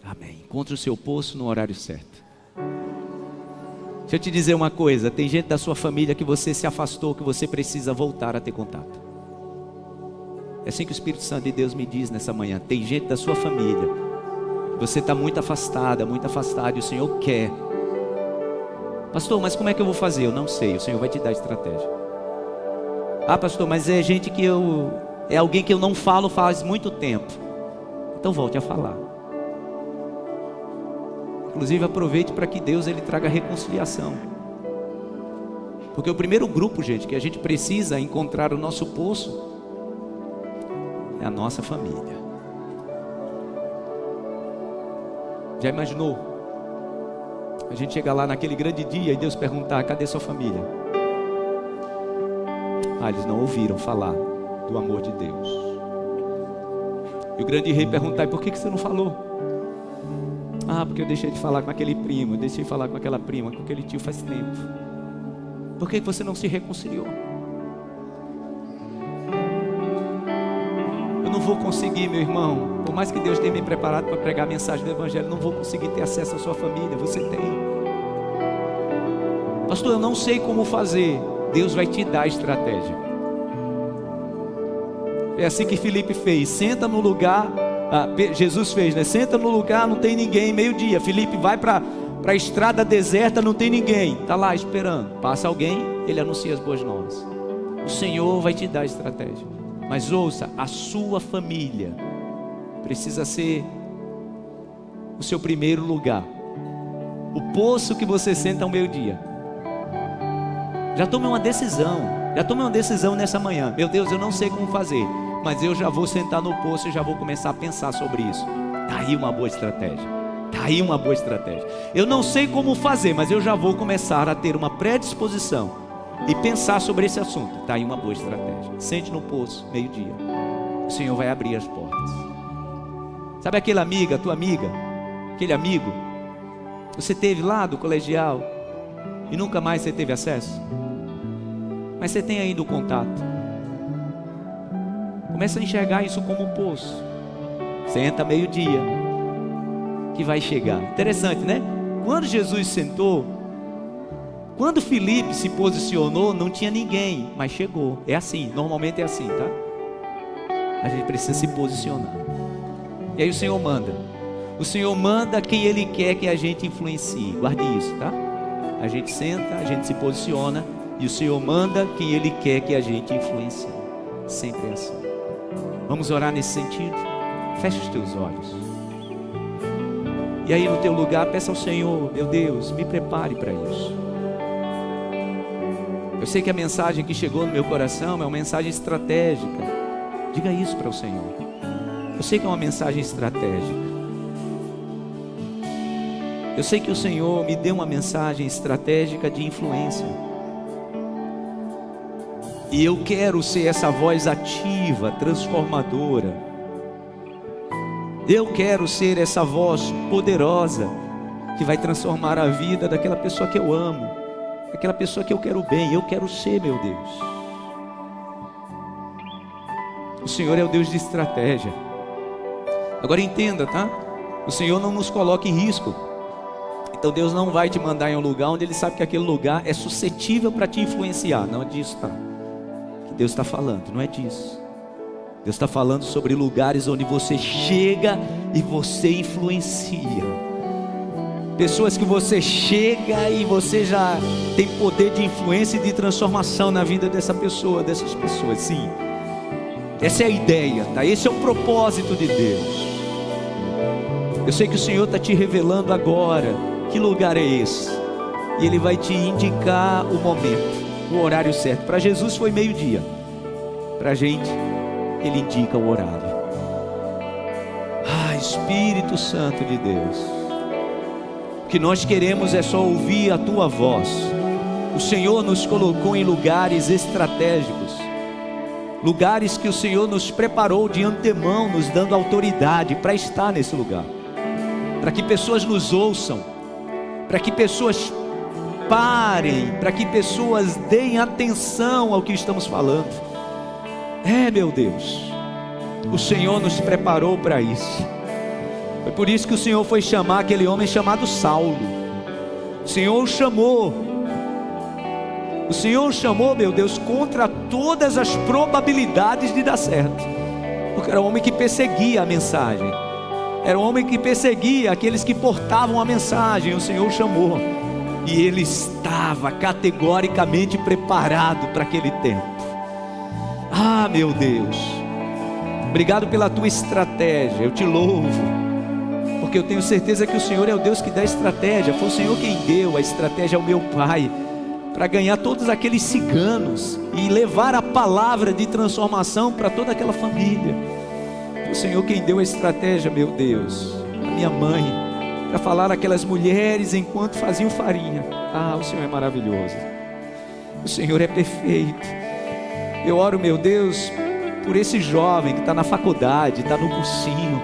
Amém. Encontre o seu poço no horário certo. Deixa eu te dizer uma coisa, tem gente da sua família que você se afastou, que você precisa voltar a ter contato. É assim que o Espírito Santo de Deus me diz nessa manhã. Tem gente da sua família, você está muito afastada, muito afastado, e o Senhor quer. Pastor, mas como é que eu vou fazer? Eu não sei, o Senhor vai te dar estratégia. Ah, pastor, mas é gente que é alguém que eu não falo faz muito tempo. Então volte a falar. Inclusive aproveite para que Deus ele traga reconciliação. Porque o primeiro grupo, gente, que a gente precisa encontrar o nosso poço é a nossa família. Já imaginou? A gente chega lá naquele grande dia e Deus perguntar: cadê sua família? Eles não ouviram falar do amor de Deus. E o grande rei perguntar: e por que você não falou? Porque eu deixei de falar com aquele primo, eu deixei de falar com aquela prima, com aquele tio faz tempo. Por que você não se reconciliou? Eu não vou conseguir, meu irmão. Por mais que Deus tenha me preparado para pregar a mensagem do Evangelho, não vou conseguir ter acesso à sua família. Você tem. Pastor, eu não sei como fazer. Deus vai te dar a estratégia. É assim que Filipe fez. Senta no lugar. Jesus fez, né? Senta no lugar, não tem ninguém, meio-dia. Filipe vai para a estrada deserta, não tem ninguém. Está lá esperando. Passa alguém, ele anuncia as boas novas. O Senhor vai te dar a estratégia. Mas ouça, a sua família precisa ser o seu primeiro lugar. O poço que você senta ao meio-dia. Já tomei uma decisão nessa manhã. Meu Deus, eu não sei como fazer, mas eu já vou sentar no poço e já vou começar a pensar sobre isso. Está aí uma boa estratégia. Eu não sei como fazer, mas eu já vou começar a ter uma predisposição e pensar sobre esse assunto. Está aí uma boa estratégia. Sente no poço, meio-dia. O Senhor vai abrir as portas. Sabe aquela amiga, tua amiga, aquele amigo, você teve lá do colegial e nunca mais você teve acesso? Mas você tem ainda o contato. Começa a enxergar isso como um poço. Senta meio-dia, que vai chegar. Interessante, né? Quando Jesus sentou, quando Filipe se posicionou, não tinha ninguém, mas chegou. É assim, normalmente é assim, tá? A gente precisa se posicionar. E aí o Senhor manda. O Senhor manda quem Ele quer que a gente influencie. Guarde isso, tá? A gente senta, a gente se posiciona, e o Senhor manda quem Ele quer que a gente influencie. Sempre é assim. Vamos orar nesse sentido? Fecha os teus olhos. E aí no teu lugar, peça ao Senhor: meu Deus, me prepare para isso. Eu sei que a mensagem que chegou no meu coração é uma mensagem estratégica. Diga isso para o Senhor. Eu sei que é uma mensagem estratégica. Eu sei que o Senhor me deu uma mensagem estratégica de influência. E eu quero ser essa voz ativa, transformadora. Eu quero ser essa voz poderosa que vai transformar a vida daquela pessoa que eu amo, daquela pessoa que eu quero bem. Eu quero ser, meu Deus. O Senhor é o Deus de estratégia. Agora entenda, tá? O Senhor não nos coloca em risco. Então Deus não vai te mandar em um lugar onde Ele sabe que aquele lugar é suscetível para te influenciar. Não é disso, tá? Que Deus está falando, não é disso. Deus está falando sobre lugares onde você chega e você influencia. Pessoas que você chega e você já tem poder de influência e de transformação na vida dessa pessoa, dessas pessoas. Sim, essa é a ideia, tá? Esse é o propósito de Deus. Eu sei que o Senhor está te revelando agora que lugar é esse, e Ele vai te indicar o momento, o horário certo. Para Jesus foi meio-dia, para a gente Ele indica o horário. Espírito Santo de Deus, o que nós queremos é só ouvir a Tua voz. O Senhor nos colocou em lugares estratégicos, lugares que o Senhor nos preparou de antemão, nos dando autoridade para estar nesse lugar, para que pessoas nos ouçam, para que pessoas parem, para que pessoas deem atenção ao que estamos falando. Meu Deus, o Senhor nos preparou para isso. Foi por isso que o Senhor foi chamar aquele homem chamado Saulo. O Senhor chamou, meu Deus, contra todas as probabilidades de dar certo, porque era um homem que perseguia a mensagem, era um homem que perseguia aqueles que portavam a mensagem. O Senhor chamou, e ele estava categoricamente preparado para aquele tempo. Meu Deus, obrigado pela Tua estratégia, eu te louvo. porque eu tenho certeza que o Senhor é o Deus que dá estratégia. Foi o Senhor quem deu a estratégia ao meu pai para ganhar todos aqueles ciganos e levar a palavra de transformação para toda aquela família. Foi o Senhor quem deu a estratégia, meu Deus, a minha mãe, para falar aquelas mulheres enquanto faziam farinha. Ah, o Senhor é maravilhoso, o Senhor é perfeito. Eu oro, meu Deus, por esse jovem que está na faculdade, está no cursinho,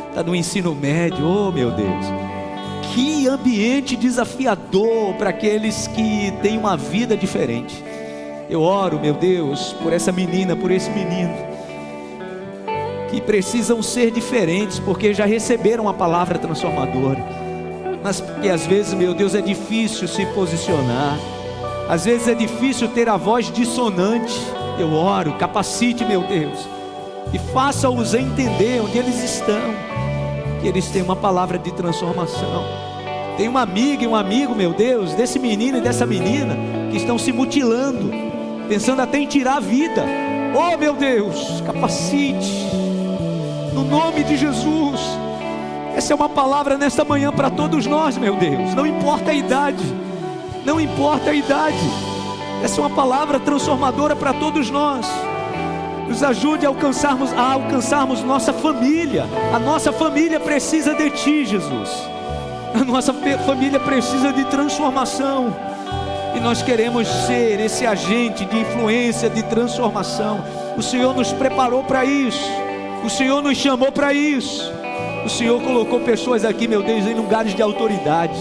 está no ensino médio. Oh, meu Deus, que ambiente desafiador para aqueles que têm uma vida diferente. Eu oro, meu Deus, por essa menina, por esse menino, que precisam ser diferentes, porque já receberam a palavra transformadora, mas porque às vezes, meu Deus, é difícil se posicionar, às vezes é difícil ter a voz dissonante. Eu oro, capacite, meu Deus, e faça-os entender onde eles estão, que eles têm uma palavra de transformação. Tem uma amiga e um amigo, meu Deus, desse menino e dessa menina, que estão se mutilando, pensando até em tirar a vida. Oh, meu Deus, capacite, no nome de Jesus. Essa é uma palavra nesta manhã para todos nós, meu Deus. Não importa a idade, não importa a idade. Essa é uma palavra transformadora para todos nós. Nos ajude a alcançarmos nossa família. A nossa família precisa de Ti, Jesus. A nossa família precisa de transformação. E nós queremos ser esse agente de influência, de transformação. O Senhor nos preparou para isso. O Senhor nos chamou para isso. O Senhor colocou pessoas aqui, meu Deus, em lugares de autoridade.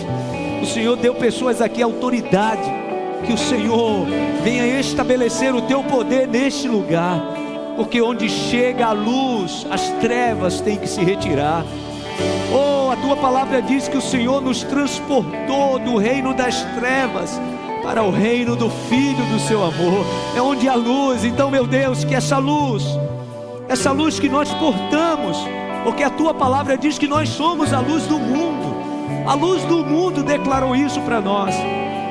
O Senhor deu pessoas aqui autoridade. Que o Senhor venha estabelecer o Teu poder neste lugar, porque onde chega a luz, as trevas têm que se retirar. Oh, a Tua palavra diz que o Senhor nos transportou do reino das trevas para o reino do Filho do Seu amor. É onde há luz. Então, meu Deus, que essa luz que nós portamos, porque a Tua palavra diz que nós somos a luz do mundo. A luz do mundo declarou isso para nós.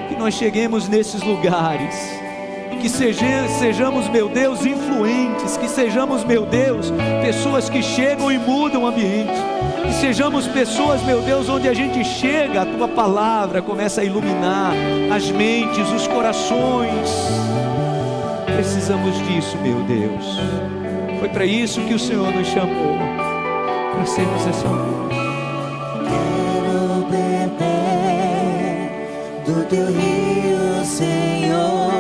Que nós cheguemos nesses lugares, que sejamos, meu Deus, influentes, que sejamos, meu Deus, pessoas que chegam e mudam o ambiente, que sejamos pessoas, meu Deus, onde a gente chega, a Tua palavra começa a iluminar as mentes, os corações. Precisamos disso, meu Deus. Foi para isso que o Senhor nos chamou, para sermos essa luz. Do Teu rio, Senhor,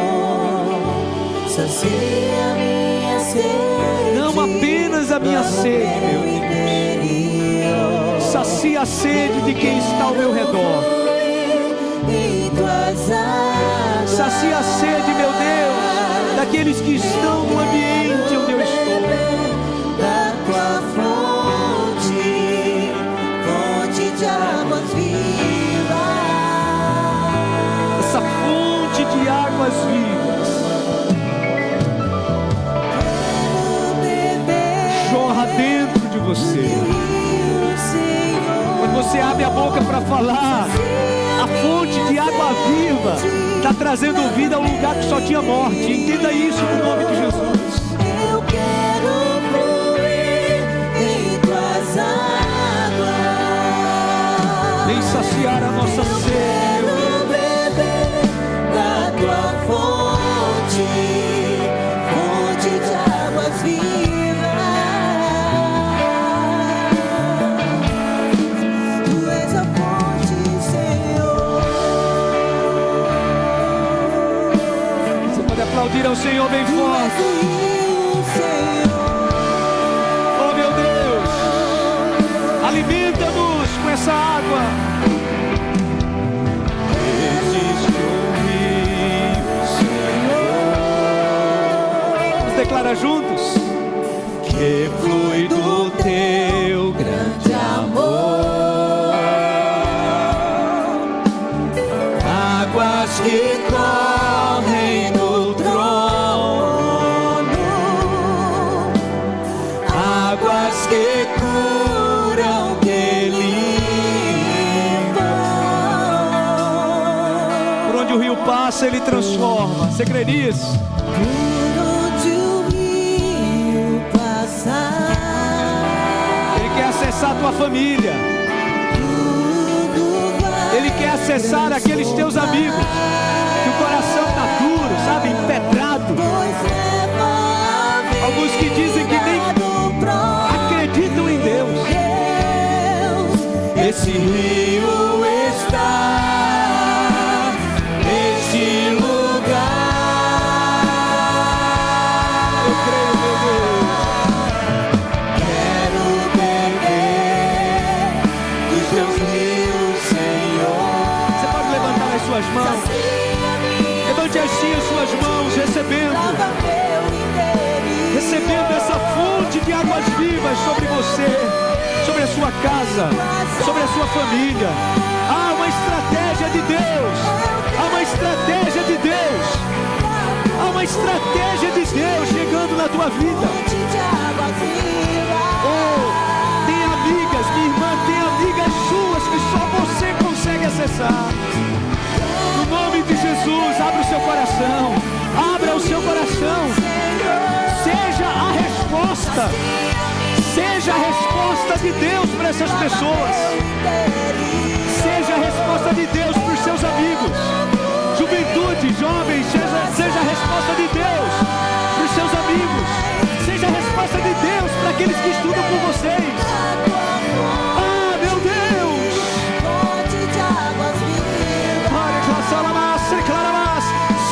sacia minha sede. Não apenas a minha sede, meu Deus, sacia a sede de quem está ao meu redor. Sacia a sede, meu Deus, daqueles que estão no ambiente onde eu estou. Da Tua fonte, fonte de águas vivas. Essa fonte de águas vivas jorra dentro de você. Quando você abre a boca para falar, a fonte de água viva está trazendo vida a um lugar que só tinha morte. Entenda isso no nome de Jesus. Eu quero fluir em Tuas águas. Vem saciar a nossa sede. Da Tua fonte, fonte de águas vivas. Tu és a fonte, Senhor. Você pode aplaudir ao Senhor bem Tu és forte. o rio, Senhor. Oh, meu Deus, alimenta-nos com essa água. Declara juntos: que flui do Teu grande amor, águas que correm no trono, águas que curam, que limpam. Por onde o rio passa, ele transforma. Você crê nisso? Passar. Ele quer acessar a tua família. Ele quer acessar aqueles teus amigos que o coração está duro, sabe, empedrado. Alguns que dizem que nem acreditam em Deus. Esse rio está neste lugar. Eu creio, meu Deus. Quero beber dos teus rios, Senhor. Você pode levantar as suas mãos. Levante assim as suas mãos, recebendo essa fonte de águas vivas sobre você, sobre a sua casa, sobre a sua família. Há uma estratégia de Deus. Há uma estratégia de Deus. Há uma estratégia de Deus chegando na tua vida. Oh, tem amigas, minha irmã, tem amigas suas que só você consegue acessar. No nome de Jesus, abra o seu coração. Abra o seu coração. Seja a resposta. Seja a resposta de Deus para essas pessoas. Seja a resposta de Deus para os seus amigos. Juventude, jovens, seja a resposta de Deus para os seus amigos. Seja a resposta de Deus para aqueles que estudam com vocês. Ah, meu Deus!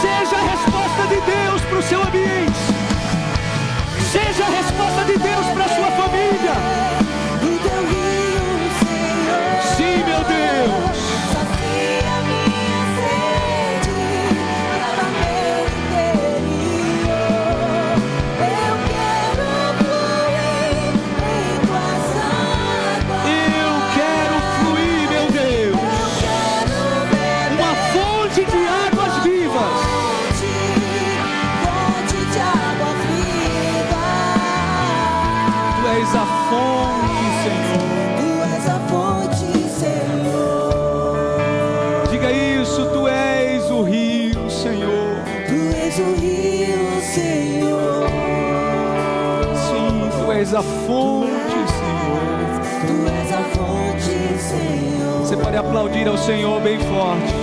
Seja a resposta de Deus para o seu ambiente. Seja a resposta de Deus para a sua família. Sim, meu Deus. Eu quero fluir, meu Deus. Uma fonte de águas vivas. Tu és a fonte, Senhor. Tu és a fonte, Senhor. Diga isso, tu és o rio, Senhor. Tu és o rio, Senhor. Sim, tu és a fonte, Senhor. Tu és a fonte, Senhor. Você pode aplaudir ao Senhor bem forte.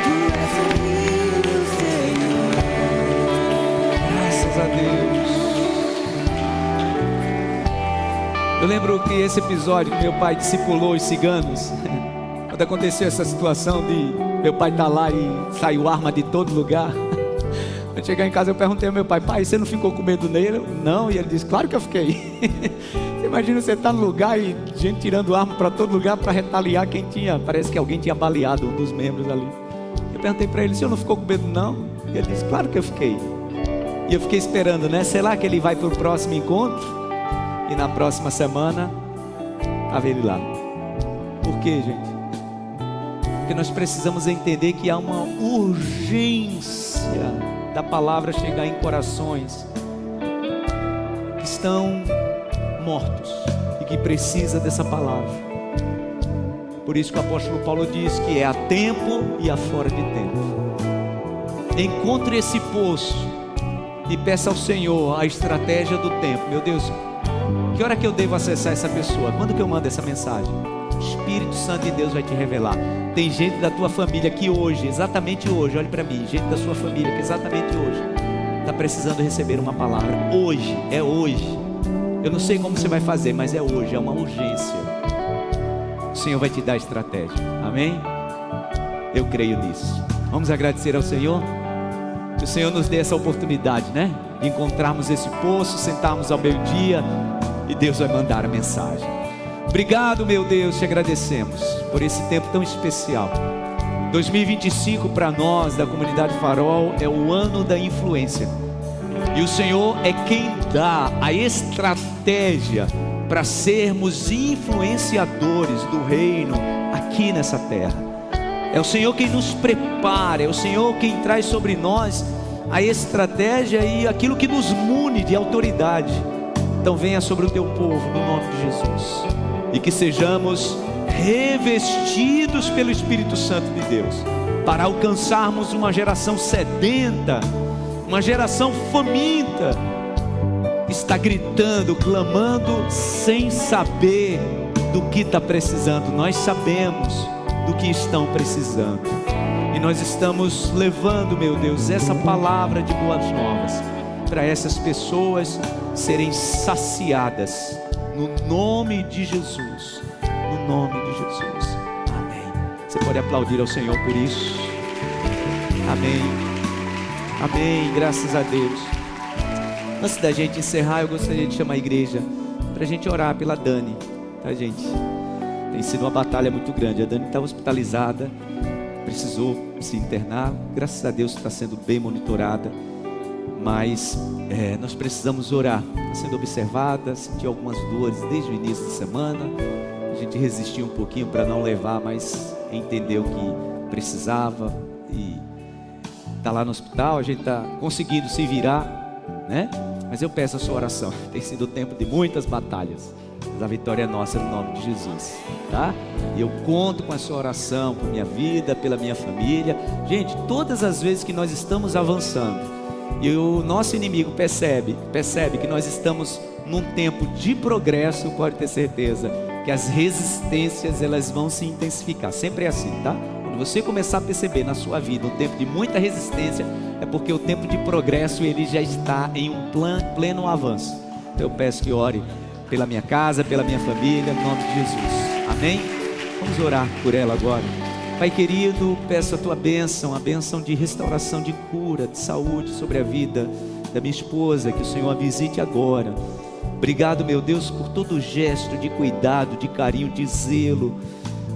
Tu és o rio, Senhor. Graças a Deus. Eu lembro que esse episódio que meu pai discipulou os ciganos, quando aconteceu essa situação de meu pai estar lá e saiu arma de todo lugar. Quando chegar em casa eu perguntei ao meu pai: pai, você não ficou com medo nele? Não. E ele disse: claro que eu fiquei. Você imagina você estar no lugar e gente tirando arma para todo lugar para retaliar quem tinha, parece que alguém tinha baleado um dos membros ali. Eu perguntei para ele: o senhor não ficou com medo não? E ele disse: claro que eu fiquei. E eu fiquei esperando, né? Sei lá que ele vai para o próximo encontro. E na próxima semana estava ele lá. Por quê, gente? Porque nós precisamos entender que há uma urgência da palavra chegar em corações que estão mortos e que precisa dessa palavra. Por isso que o apóstolo Paulo diz que é a tempo e a fora de tempo. Encontre esse poço e peça ao Senhor a estratégia do tempo. Meu Deus, que hora que eu devo acessar essa pessoa? Quando que eu mando essa mensagem? O Espírito Santo de Deus vai te revelar. Tem gente da tua família que hoje, exatamente hoje, olhe para mim, gente da sua família que exatamente hoje está precisando receber uma palavra. Hoje, é hoje. Eu não sei como você vai fazer, mas é hoje, é uma urgência. O Senhor vai te dar estratégia. Amém? Eu creio nisso. Vamos agradecer ao Senhor. Que o Senhor nos dê essa oportunidade, né? De encontrarmos esse poço, sentarmos ao meio-dia e Deus vai mandar a mensagem. Obrigado, meu Deus, te agradecemos por esse tempo tão especial. 2025 para nós da comunidade Farol é o ano da influência. E o Senhor é quem dá a estratégia para sermos influenciadores do reino aqui nessa terra. É o Senhor quem nos prepara, é o Senhor quem traz sobre nós a estratégia e aquilo que nos mune de autoridade. Então venha sobre o teu povo no nome de Jesus. E que sejamos revestidos pelo Espírito Santo de Deus, para alcançarmos uma geração sedenta, uma geração faminta, que está gritando, clamando, sem saber do que está precisando, nós sabemos do que estão precisando. E nós estamos levando, meu Deus, essa palavra de boas novas para essas pessoas serem saciadas, no nome de Jesus, no nome de Jesus. Amém. Você pode aplaudir ao Senhor por isso. Amém. Amém. Graças a Deus. Antes da gente encerrar, eu gostaria de chamar a igreja para a gente orar pela Dani, tá, gente? Tem sido uma batalha muito grande. A Dani está hospitalizada, precisou se internar. Graças a Deus está sendo bem monitorada, mas nós precisamos orar. Está sendo observada, sentiu algumas dores desde o início da semana. A gente resistiu um pouquinho para não levar, mas entendeu que precisava e está lá no hospital. A gente está conseguindo se virar, né? Mas eu peço a sua oração. Tem sido tempo de muitas batalhas, mas a vitória é nossa no nome de Jesus, tá? E eu conto com a sua oração por minha vida, pela minha família. Gente, todas as vezes que nós estamos avançando e o nosso inimigo percebe que nós estamos num tempo de progresso, pode ter certeza que as resistências elas vão se intensificar. Sempre é assim, tá? Quando você começar a perceber na sua vida um tempo de muita resistência, é porque o tempo de progresso ele já está em um pleno avanço. Então eu peço que ore pela minha casa, pela minha família, no nome de Jesus. Amém? Vamos orar por ela agora. Pai querido, peço a tua bênção, a bênção de restauração, de cura, de saúde sobre a vida da minha esposa, que o Senhor a visite agora. Obrigado, meu Deus, por todo o gesto de cuidado, de carinho, de zelo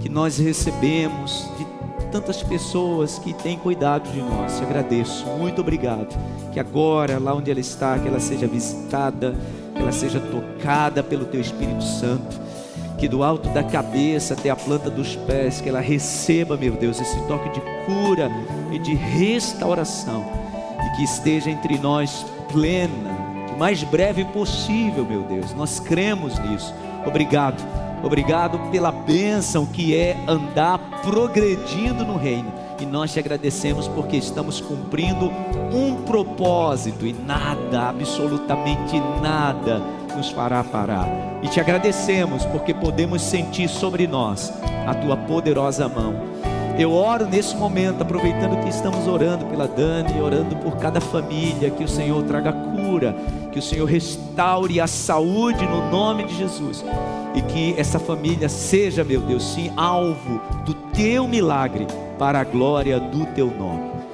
que nós recebemos de tantas pessoas que têm cuidado de nós. Te agradeço, muito obrigado. Que agora, lá onde ela está, que ela seja visitada, que ela seja tocada pelo teu Espírito Santo, que do alto da cabeça até a planta dos pés, que ela receba, meu Deus, esse toque de cura e de restauração, e que esteja entre nós plena, o mais breve possível, meu Deus. Nós cremos nisso. Obrigado, obrigado pela bênção que é andar progredindo no reino, e nós te agradecemos porque estamos cumprindo um propósito, e nada, absolutamente nada nos fará parar. E te agradecemos porque podemos sentir sobre nós a tua poderosa mão. Eu oro nesse momento, aproveitando que estamos orando pela Dani, orando por cada família, que o Senhor traga cura, que o Senhor restaure a saúde no nome de Jesus, e que essa família seja, meu Deus, sim, alvo do teu milagre, para a glória do teu nome.